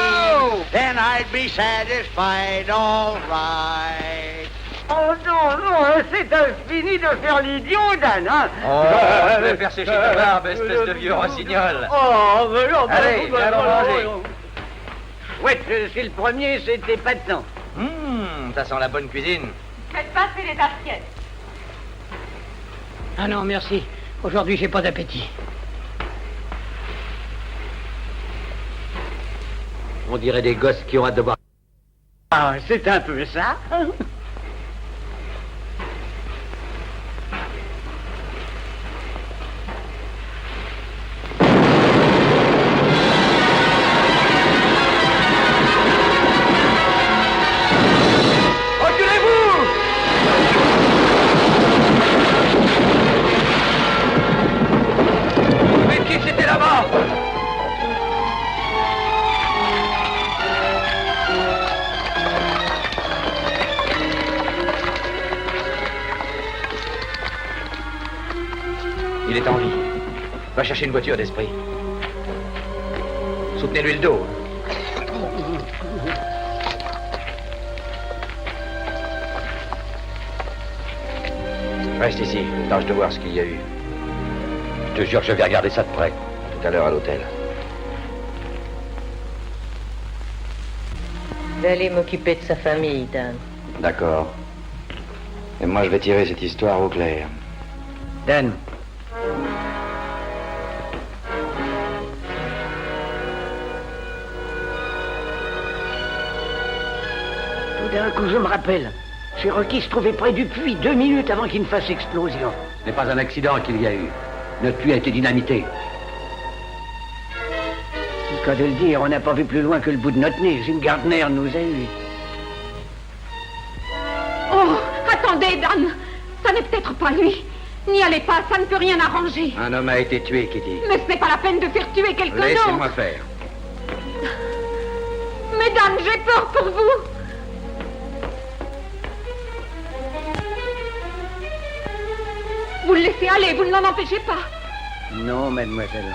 then I'd be satisfied, all right. Oh non, non, c'est fini de faire l'idiot, Dan, hein? Oh, je vais faire sécher ta barbe, espèce de vieux rossignol. Oh, mais non, allez, viens manger. Ouais, je suis le premier, c'était pas de temps. Ça sent la bonne cuisine. Faites passer les assiettes. Ah non, merci. Aujourd'hui, j'ai pas d'appétit. On dirait des gosses qui ont hâte de voir. Ah, c'est un peu ça. Il est en vie. Va chercher une voiture d'esprit. Soutenez-lui le dos. Reste ici, tâche de voir ce qu'il y a eu. Je te jure que je vais regarder ça de près. Tout à l'heure à l'hôtel. Je vais aller m'occuper de sa famille, Dan. D'accord. Et moi, je vais tirer cette histoire au clair. Dan. Tout d'un coup, je me rappelle. Cherokee se trouvait près du puits 2 minutes avant qu'il ne fasse explosion. Ce n'est pas un accident qu'il y a eu. Notre puits a été dynamité. C'est le cas de le dire, on n'a pas vu plus loin que le bout de notre nez. Jim Gardner nous a eu. Oh, attendez, Dan. Ça n'est peut-être pas lui. N'y allez pas, ça ne peut rien arranger. Un homme a été tué, Kitty. Mais ce n'est pas la peine de faire tuer quelqu'un d'autre. Laissez-moi faire. Mais Dan, j'ai peur pour vous. Vous le laissez aller, vous ne l'en empêchez pas. Non, mademoiselle.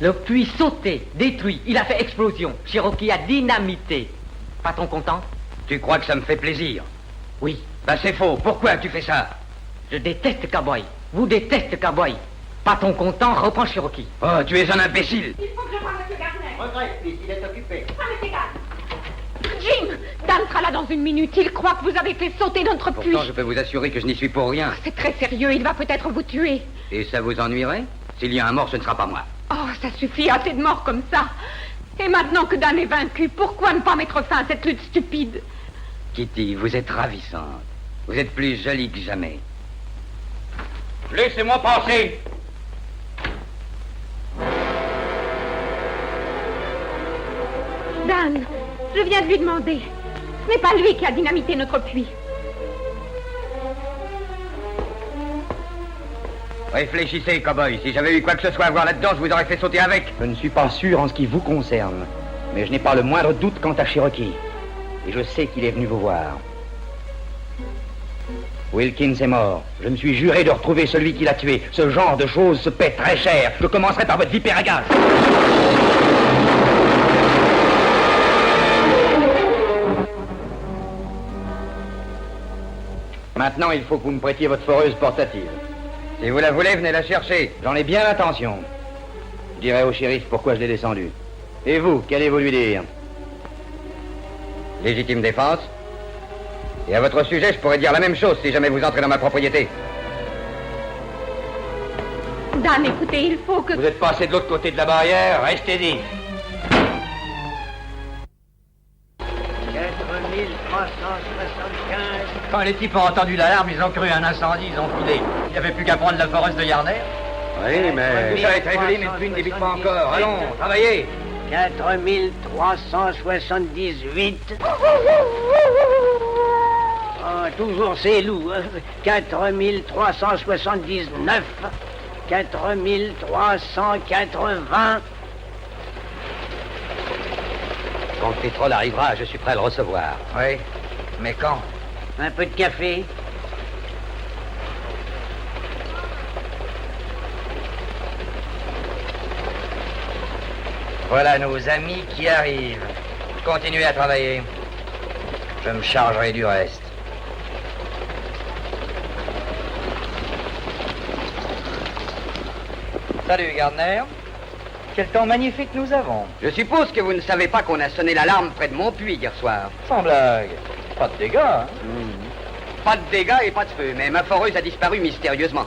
Le puits sauté, détruit, il a fait explosion. Cherokee a dynamité. Pas-t-on content? Tu crois que ça me fait plaisir? Oui. Ben c'est faux. Pourquoi tu fais ça? Je déteste Cowboy. Vous détestez Cowboy. Pas-ton content, reprends Cherokee. Oh, tu es un imbécile. Il faut que je parle à M. Gardner. Regrette, il est occupé. Ça m'est égal. Jim, Dan sera là dans 1 minute. Il croit que vous avez fait sauter notre puits. Pourtant, je peux vous assurer que je n'y suis pour rien. C'est très sérieux, il va peut-être vous tuer. Et ça vous ennuierait? S'il y a un mort, ce ne sera pas moi. Oh, ça suffit, assez de morts comme ça. Et maintenant que Dan est vaincu, pourquoi ne pas mettre fin à cette lutte stupide? Kitty, vous êtes ravissante. Vous êtes plus jolie que jamais. Laissez-moi passer. Dan, je viens de lui demander. Ce n'est pas lui qui a dynamité notre puits. Réfléchissez, cow-boy. Si j'avais eu quoi que ce soit à voir là-dedans, je vous aurais fait sauter avec. Je ne suis pas sûr en ce qui vous concerne, mais je n'ai pas le moindre doute quant à Cherokee. Et je sais qu'il est venu vous voir. Wilkins est mort. Je me suis juré de retrouver celui qui l'a tué. Ce genre de choses se paie très cher. Je commencerai par votre vipère à gaz. Maintenant, il faut que vous me prêtiez votre foreuse portative. Si vous la voulez, venez la chercher. J'en ai bien l'intention. Je dirai au shérif pourquoi je l'ai descendu. Et vous, qu'allez-vous lui dire? Légitime défense. Et à votre sujet, je pourrais dire la même chose si jamais vous entrez dans ma propriété. Dan, écoutez, il faut que... Vous êtes passé de l'autre côté de la barrière, restez-y. 4375. Quand les types ont entendu l'alarme, ils ont cru un incendie, ils ont filé. Il n'y avait plus qu'à prendre la forest de Yarner. Oui, mais... Tout ça est très joli, mais le puits ne débite pas encore. Allons, travaillez. 4378. Ah, toujours ces loups. Hein. 4379. 4380. Quand le pétrole arrivera, je suis prêt à le recevoir. Oui, mais quand? Un peu de café. Voilà nos amis qui arrivent. Continuez à travailler. Je me chargerai du reste. Salut, Gardner. Quel temps magnifique nous avons. Je suppose que vous ne savez pas qu'on a sonné l'alarme près de mon puits hier soir. Sans blague. Pas de dégâts, hein? Pas de dégâts et pas de feu, mais ma foreuse a disparu mystérieusement.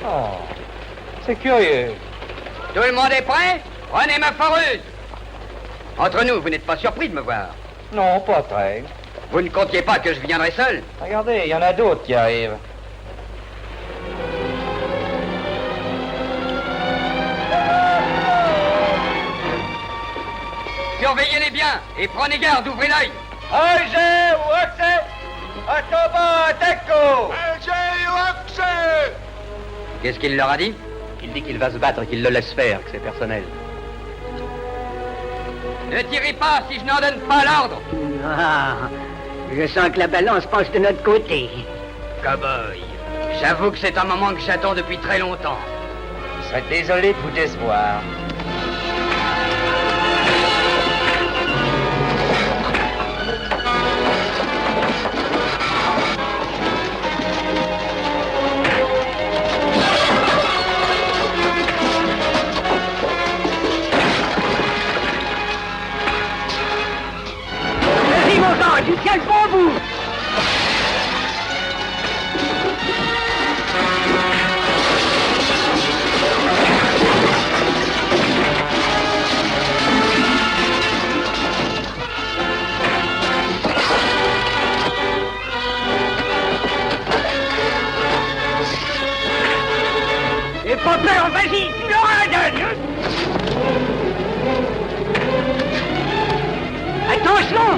Oh, c'est curieux. Tout le monde est prêt? Prenez ma foreuse. Entre nous, vous n'êtes pas surpris de me voir? Non, pas très. Vous ne comptiez pas que je viendrais seul? Regardez, il y en a d'autres qui arrivent. Surveillez-les bien et prenez garde, ouvrez l'œil. Qu'est-ce qu'il leur a dit? Il dit qu'il va se battre et qu'il le laisse faire, que c'est personnel. Ne tirez pas si je n'en donne pas l'ordre. Ah, je sens que la balance penche de notre côté. Cowboy, j'avoue que c'est un moment que j'attends depuis très longtemps. Je serais désolé de vous décevoir. Du ciel pour vous! Et pas peur, vas-y, tu l'auras, Dan! Attention!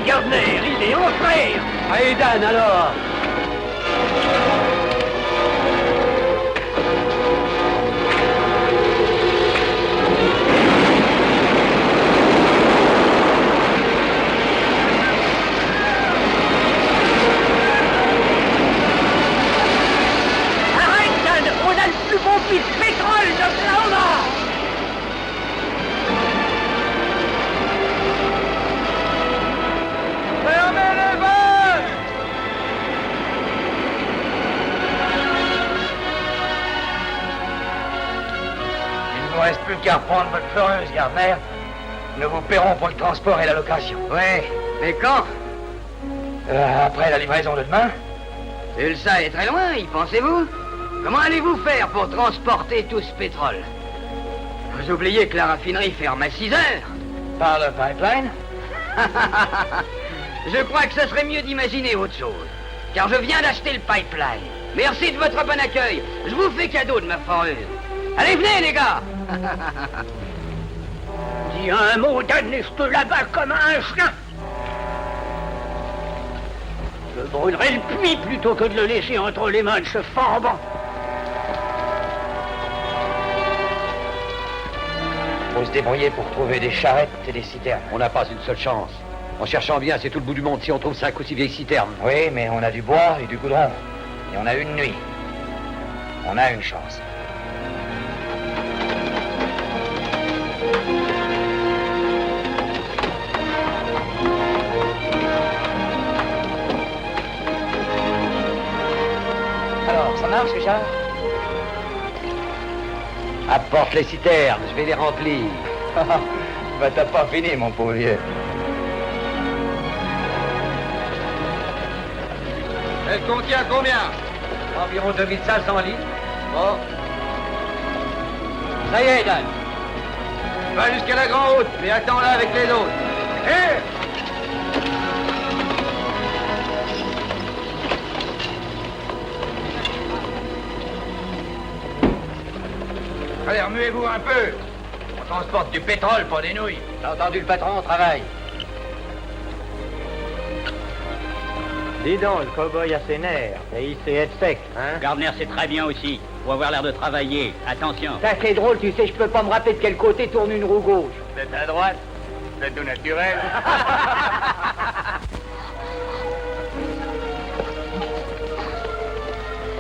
Gardner, il est entré! Allez, Dan, alors! Arrête, Dan! On a le plus bon puits de pétrole d'Oklahoma! Il ne vous reste plus qu'à reprendre votre foreuse, Gardner. Nous vous paierons pour le transport et la location. Ouais, mais quand? Après la livraison de demain. Tulsa est très loin, y pensez-vous? Comment allez-vous faire pour transporter tout ce pétrole? Vous oubliez que la raffinerie ferme à 6 heures. Par le pipeline? Je crois que ce serait mieux d'imaginer autre chose. Car je viens d'acheter le pipeline. Merci de votre bon accueil. Je vous fais cadeau de ma foreuse. Allez, venez, les gars! Dis un mot, Dan, et je te là-bas comme un chien. Je brûlerai le puits plutôt que de le laisser entre les mains de ce forban. faut se débrouiller pour trouver des charrettes et des citernes. On n'a pas une seule chance. En cherchant bien, c'est tout le bout du monde si on trouve 5 ou 6 vieilles citernes. Oui, mais on a du bois et du goudron. Et on a une nuit. On a une chance. Alors, ça marche, Richard? Apporte les citernes, je vais les remplir. Bah, t'as pas fini, mon pauvre vieux. Elle contient combien? Environ 2500 litres. Bon. Ça y est, Dan. Va jusqu'à la grande route, mais attends là avec les autres. Hé! Allez, remuez-vous un peu. On transporte du pétrole, pas des nouilles. T'as entendu le patron, on travaille. Dis donc, le cow-boy a ses nerfs. Et il sait être sec, hein? Gardner, c'est très bien aussi. Faut avoir l'air de travailler. Attention. Ça, c'est drôle, tu sais, je peux pas me rappeler de quel côté tourne une roue gauche. C'est à droite. C'est tout naturel.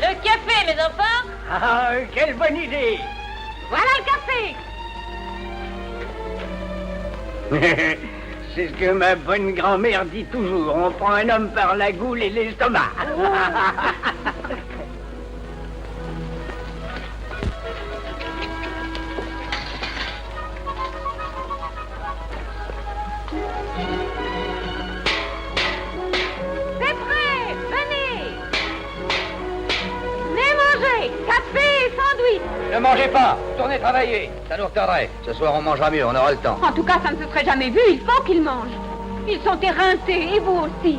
Le café, mes enfants? Ah, quelle bonne idée! Voilà le café! C'est ce que ma bonne grand-mère dit toujours. On prend un homme par la goule et l'estomac. C'est prêt! Venez! Venez manger! Café et sandwich! Ne mangez pas, tournez travailler. Ça nous retarderait. Ce soir, on mangera mieux, on aura le temps. En tout cas, ça ne se serait jamais vu. Il faut qu'ils mangent. Ils sont éreintés, et vous aussi.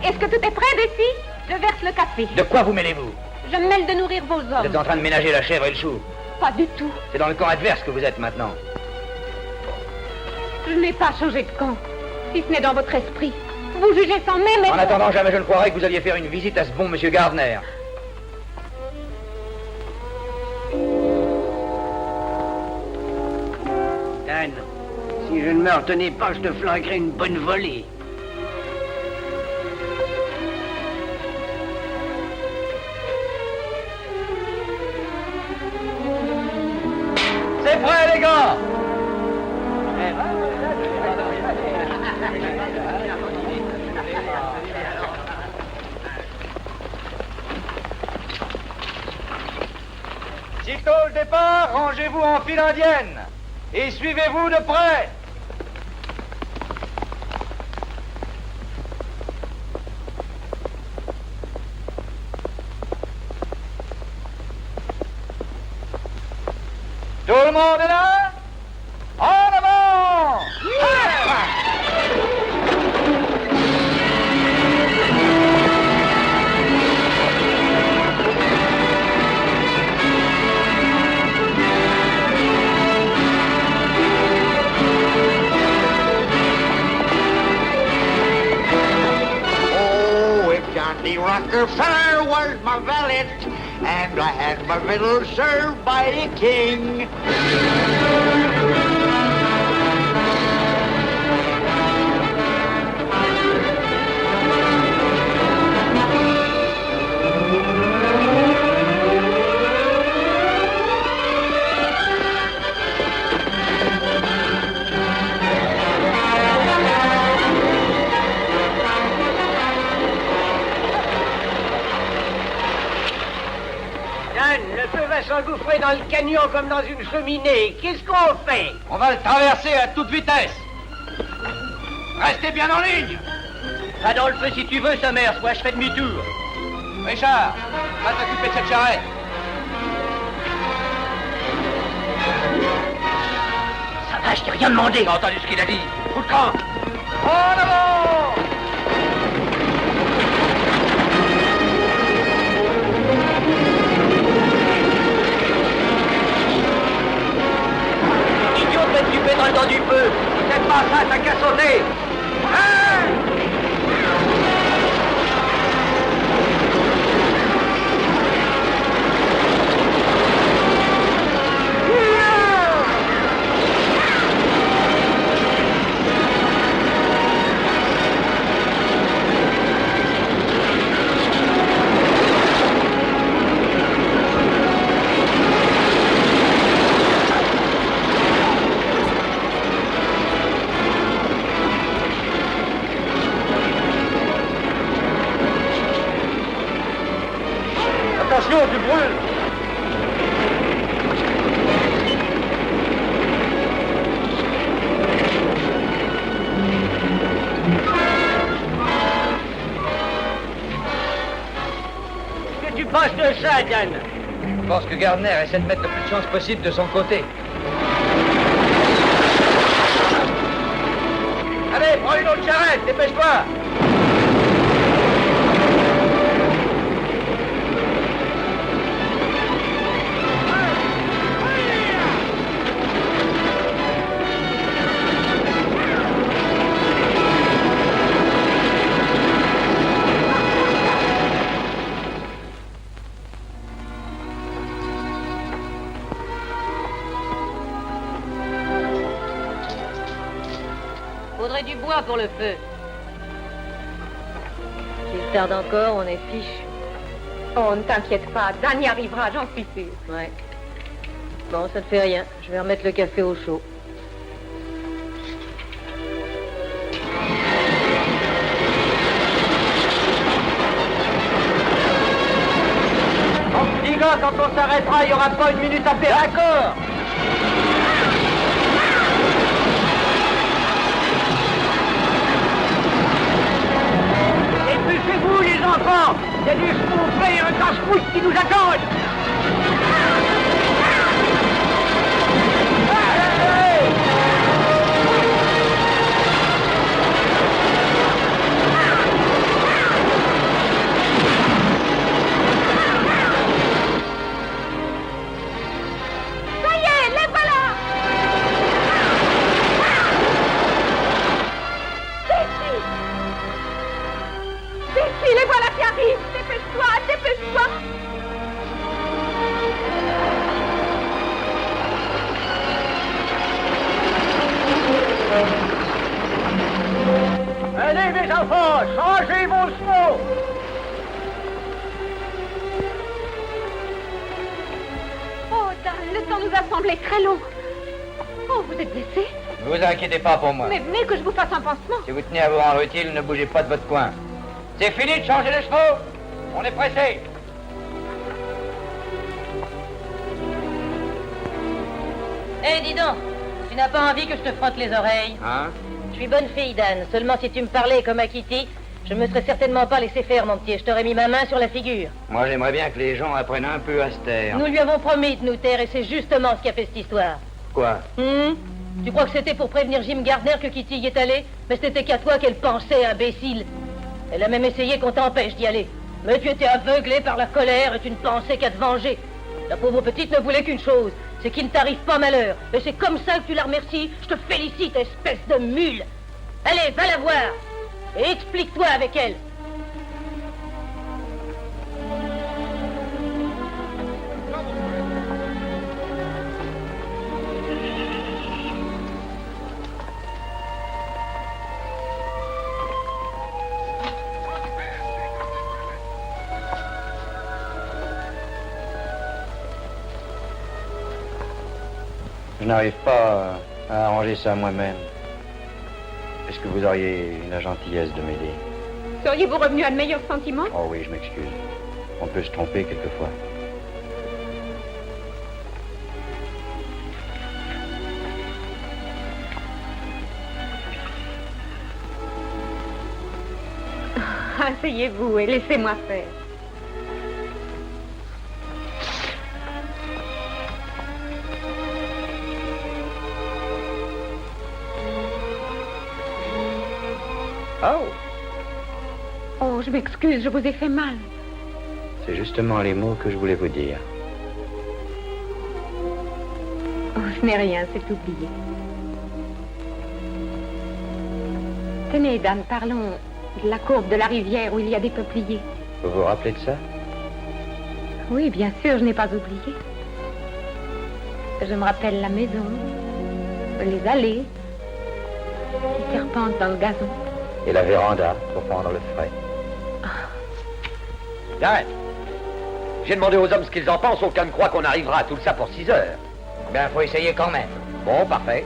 Est-ce que tout est prêt, Bessie? Je verse le café. De quoi vous mêlez-vous? Je me mêle de nourrir vos Vous hommes. êtes en train de ménager la chèvre et le chou. Pas du tout. C'est dans le camp adverse que vous êtes maintenant. Je n'ai pas changé de camp. Si ce n'est dans votre esprit. Vous jugez sans même... En attendant, jamais je ne croirais que vous alliez faire une visite à ce bon monsieur Gardner. Dan, si je ne me retenais pas, je te flanquerais une bonne volée. C'est prêt, les gars! Sitôt le départ, rangez-vous en file indienne et suivez-vous de près. Tout le monde est là? En avant! Oh, if Johnny Rockefeller was my valet, and I had my fiddle served by a king. Dan, le feu va s'engouffrer dans le canyon comme dans une cheminée. Qu'est-ce qu'on fait? On va le traverser à toute vitesse. Restez bien en ligne. Va dans le feu si tu veux, sa mère, soit je fais demi-tour. Richard, va t'occuper de cette charrette. Ça va, je t'ai rien demandé. T'as entendu ce qu'il a dit? Coup de camp. En avant! Idiot, mettre du pétrole dans du feu. C'est pas ça, t'as qu'à sauter. Hein? Attention, tu brûles. Qu'est-ce que tu penses de ça, Dan? Je pense que Gardner essaie de mettre le plus de chance possible de son côté. Allez, prends une autre charrette, dépêche-toi. Faudrait du bois pour le feu. S'il tarde encore, on est fichu. Oh, ne t'inquiète pas, Dan y arrivera, j'en suis sûre. Ouais. Bon, ça ne fait rien. Je vais remettre le café au chaud. Mon petit gars, quand on s'arrêtera, il n'y aura pas une minute à perdre. D'accord. Dépêchez-vous, les enfants. Il y a des chevaux et un casse-croûte qui nous attendent. Ça y est, les voilà! Bessie, les voilà qui arrivent! Dépêche-toi, dépêche-toi! Allez, mes enfants, changez vos chevaux. Oh, Dan, le temps nous a semblé très long. Oh, vous êtes blessé? Ne vous inquiétez pas pour moi. Mais venez que je vous fasse un pansement. Si vous tenez à vous rendre utile, ne bougez pas de votre coin. C'est fini de changer les chevaux. On est pressé. Eh, dis donc, tu n'as pas envie que je te frotte les oreilles? Hein? Je suis bonne fille, Dan. Seulement si tu me parlais comme à Kitty, je me serais certainement pas laissé faire, mon petit. Je t'aurais mis ma main sur la figure. Moi, j'aimerais bien que les gens apprennent un peu à se taire. Nous lui avons promis de nous taire et c'est justement ce qui a fait cette histoire. Quoi? Tu crois que c'était pour prévenir Jim Gardner que Kitty y est allée? Mais c'était qu'à toi qu'elle pensait, imbécile. Elle a même essayé qu'on t'empêche d'y aller. Mais tu étais aveuglé par la colère et tu ne pensais qu'à te venger. La pauvre petite ne voulait qu'une chose, c'est qu'il ne t'arrive pas malheur. Et c'est comme ça que tu la remercies. Je te félicite, espèce de mule. Allez, va la voir et explique-toi avec elle. Je n'arrive pas à arranger ça moi-même. Est-ce que vous auriez la gentillesse de m'aider? Seriez-vous revenu à de meilleurs sentiments? Oh oui, je m'excuse. On peut se tromper quelquefois. Asseyez-vous et laissez-moi faire. Oh, je m'excuse, je vous ai fait mal. C'est justement les mots que je voulais vous dire. Oh, ce n'est rien, c'est oublié. Tenez, Dan, parlons de la courbe de la rivière où il y a des peupliers. Vous vous rappelez de ça? Oui, bien sûr, je n'ai pas oublié. Je me rappelle la maison, les allées, qui serpentent dans le gazon. Et la véranda pour prendre le frais. Dan, j'ai demandé aux hommes ce qu'ils en pensent, aucun ne croit qu'on arrivera à tout ça pour 6 heures. Ben, faut essayer quand même. Bon, parfait.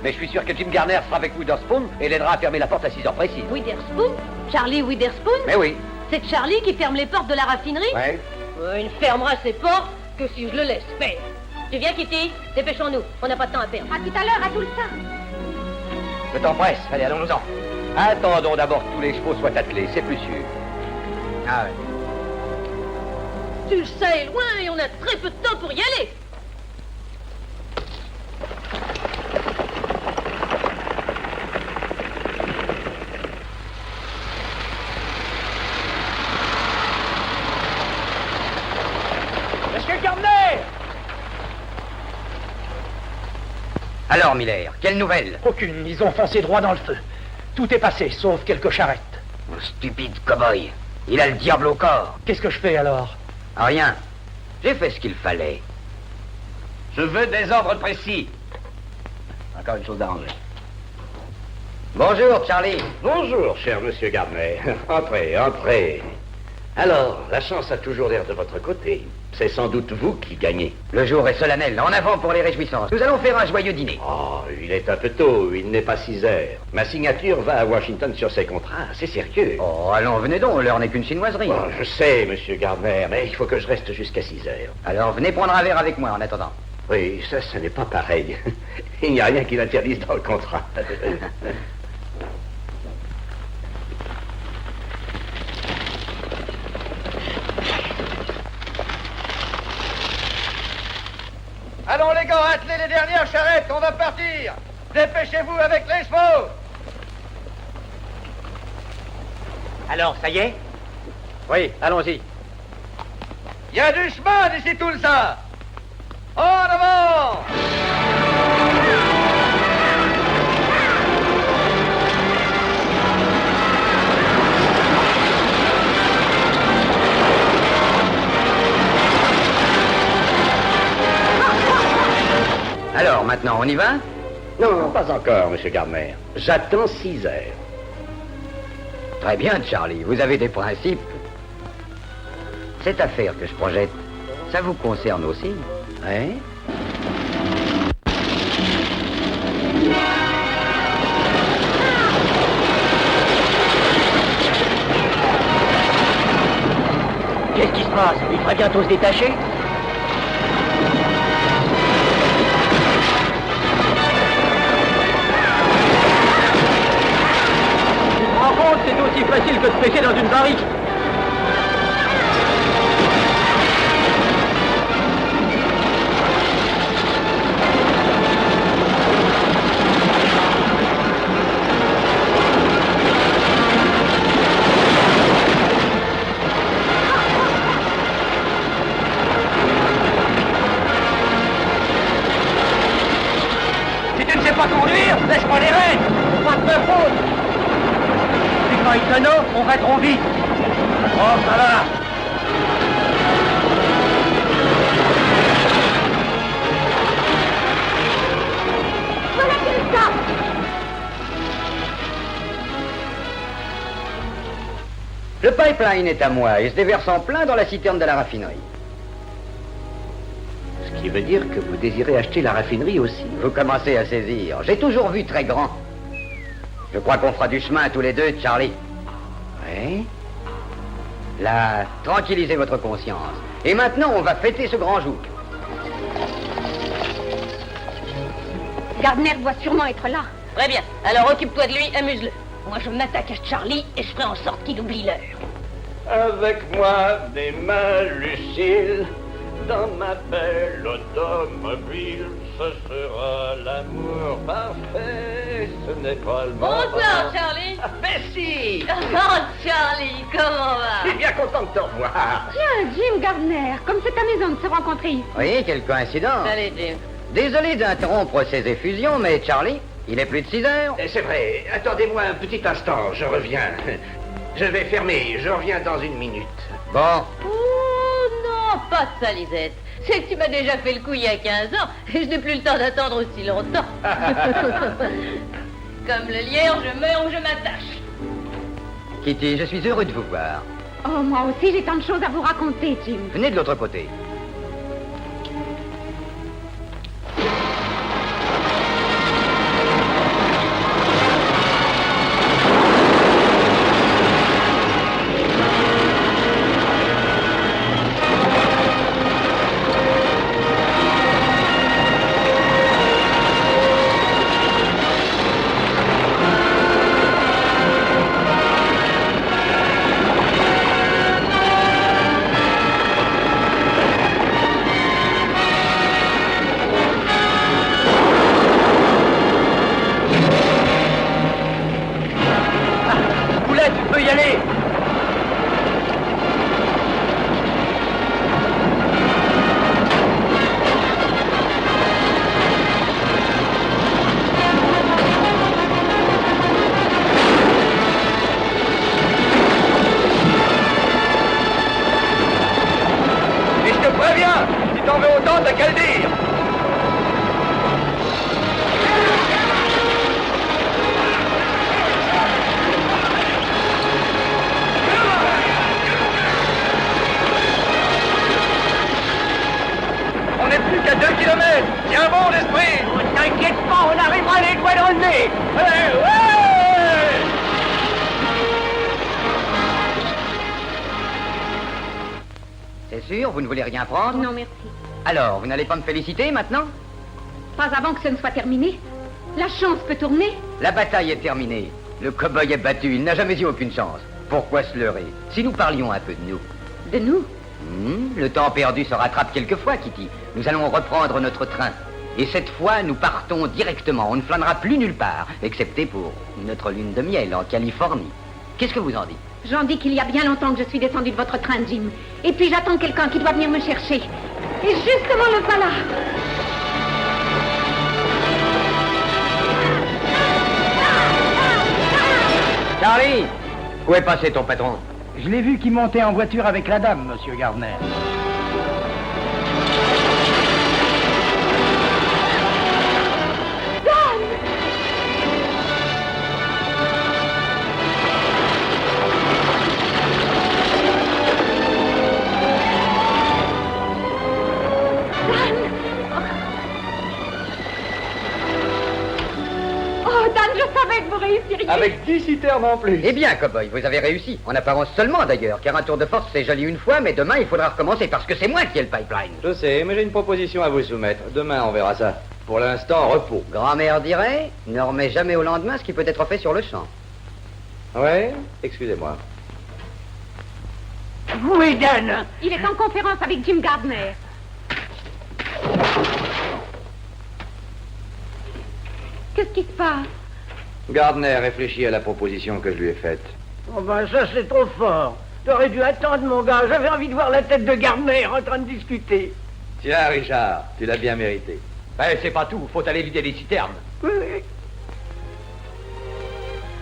Mais je suis sûr que Jim Gardner sera avec Witherspoon et l'aidera à fermer la porte à 6 heures précises. Witherspoon? Charlie Witherspoon? Mais oui. C'est Charlie qui ferme les portes de la raffinerie? Ouais. Il ne fermera ses portes que si je le laisse faire. Tu viens, Kitty? Dépêchons-nous, on n'a pas de temps à perdre. À tout à l'heure, à tout le temps. Je t'en presse, allez, allons-nous-en. Attendons d'abord que tous les chevaux soient attelés, c'est plus sûr. Ah ouais. Tu le sais, loin, et on a très peu de temps pour y aller. Monsieur Gardner! Alors, Miller, quelle nouvelle? Aucune, ils ont foncé droit dans le feu. Tout est passé, sauf quelques charrettes. Oh, stupide cow-boy. Il a le diable au corps. Qu'est-ce que je fais alors? Rien. J'ai fait ce qu'il fallait. Je veux des ordres précis. Encore une chose d'arranger. Bonjour, Charlie. Bonjour, cher monsieur Gardner. Entrez, entrez. Alors, la chance a toujours l'air de votre côté. C'est sans doute vous qui gagnez. Le jour est solennel. En avant pour les réjouissances. Nous allons faire un joyeux dîner. Oh, il est un peu tôt. Il n'est pas 6 heures. Ma signature va à Washington sur ces contrats. C'est sérieux. Oh, allons, venez donc. L'heure n'est qu'une chinoiserie. Oh, je sais, monsieur Gardner, mais il faut que je reste jusqu'à 6 heures. Alors, venez prendre un verre avec moi en attendant. Oui, ça n'est pas pareil. Il n'y a rien qui l'interdise dans le contrat. Allons les gars, attelez les dernières charrettes, on va partir. Dépêchez-vous avec les chevaux. Alors, ça y est? Oui, allons-y. Il y a du chemin d'ici tout ça. En avant! Alors, maintenant, on y va? Non, pas encore, monsieur Gardner. J'attends 6 heures. Très bien, Charlie. Vous avez des principes. Cette affaire que je projette, ça vous concerne aussi? Hein? Qu'est-ce qui se passe? Il faudrait bientôt se détacher? C'est aussi facile que de pêcher dans une barrique. Si tu ne sais pas conduire, laisse-moi les rênes. Pas de ma faute. Quand il tonneau, on va trop vite. Oh, ça va. Voilà qui est ça. Le pipeline est à moi et se déverse en plein dans la citerne de la raffinerie. Ce qui veut dire que vous désirez acheter la raffinerie aussi. Vous commencez à saisir. J'ai toujours vu très grand. Je crois qu'on fera du chemin tous les deux, Charlie. Oui? Là, tranquillisez votre conscience. Et maintenant, on va fêter ce grand jour. Gardner doit sûrement être là. Très bien, alors occupe-toi de lui, amuse-le. Moi, je m'attaque à Charlie et je ferai en sorte qu'il oublie l'heure. Avec moi, des mains luciles, dans ma belle automobile, ce sera l'amour parfait, ce n'est pas le moment. Bonsoir, Charlie. Mais si! Oh, Charlie, comment va? Je suis bien content de te revoir. Tiens, Jim Gardner, comme c'est amusant de se rencontrer ici. Oui, quelle coïncidence. Salut, Jim. Désolé d'interrompre ces effusions, mais Charlie, il est plus de 6 heures. C'est vrai. Attendez-moi un petit instant, je reviens. Je vais fermer, je reviens dans 1 minute. Bon. Oh non, pas de ça, Lisette. C'est que tu m'as déjà fait le coup il y a 15 ans et je n'ai plus le temps d'attendre aussi longtemps. Comme le lierre, je meurs ou je m'attache. Kitty, je suis heureux de vous voir. Oh, moi aussi, j'ai tant de choses à vous raconter, Jim. Venez de l'autre côté. y aller. Et je te préviens, si t'en veux autant, t'as qu'à le dire. On n'est plus qu'à 2 kilomètres. Tiens bon, l'esprit. T'inquiète pas, on arrivera les doigts dans le nez. Allez, ouais. C'est sûr, vous ne voulez rien prendre? Non, merci. Alors, vous n'allez pas me féliciter maintenant? Pas avant que ce ne soit terminé. La chance peut tourner. La bataille est terminée. Le cow-boy est battu, il n'a jamais eu aucune chance. Pourquoi se leurrer? Si nous parlions un peu de nous. De nous? Le temps perdu se rattrape quelquefois, Kitty. Nous allons reprendre notre train. Et cette fois, nous partons directement. On ne flânera plus nulle part, excepté pour notre lune de miel en Californie. Qu'est-ce que vous en dites? J'en dis qu'il y a bien longtemps que je suis descendue de votre train, Jim. Et puis j'attends quelqu'un qui doit venir me chercher. Et justement le voilà. Charlie, où est passé ton patron? Je l'ai vu qui montait en voiture avec la dame, monsieur Gardner. Avec 10 citernes en plus. Eh bien, cow-boy, vous avez réussi. En apparence seulement, d'ailleurs, car un tour de force, c'est joli une fois, mais demain, il faudra recommencer, parce que c'est moi qui ai le pipeline. Je sais, mais j'ai une proposition à vous soumettre. Demain, on verra ça. Pour l'instant, repos. Grand-mère dirait, ne remets jamais au lendemain ce qui peut être fait sur le champ. Ouais, excusez-moi. Où est Dan? Il est en conférence avec Jim Gardner. Qu'est-ce qui se passe? Gardner réfléchit à la proposition que je lui ai faite. Oh ben ça c'est trop fort. T'aurais dû attendre mon gars. J'avais envie de voir la tête de Gardner en train de discuter. Tiens, Richard, tu l'as bien mérité. Ben, c'est pas tout, faut aller vider les citernes. Oui.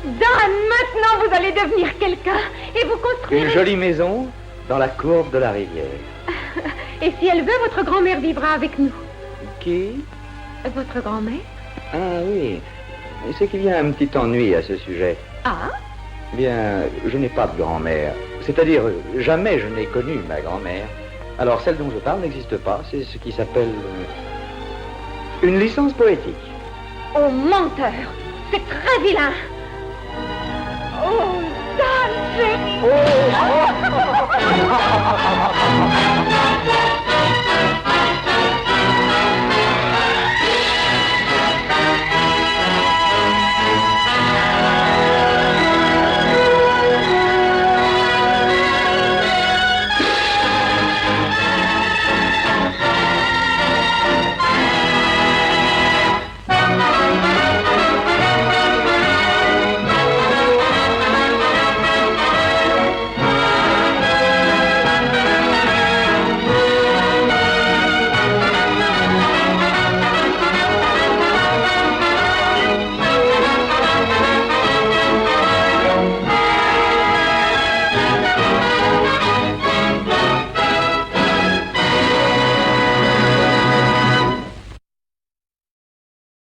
Dan, maintenant vous allez devenir quelqu'un et vous construirez... Une jolie maison dans la courbe de la rivière. Et si elle veut, votre grand-mère vivra avec nous. Qui? Votre grand-mère? Ah oui, c'est qu'il y a un petit ennui à ce sujet. Ah? Bien, je n'ai pas de grand-mère. C'est-à-dire, jamais je n'ai connu ma grand-mère. Alors, celle dont je parle n'existe pas. C'est ce qui s'appelle... une licence poétique. Oh, menteur! C'est très vilain! Oh, Dan,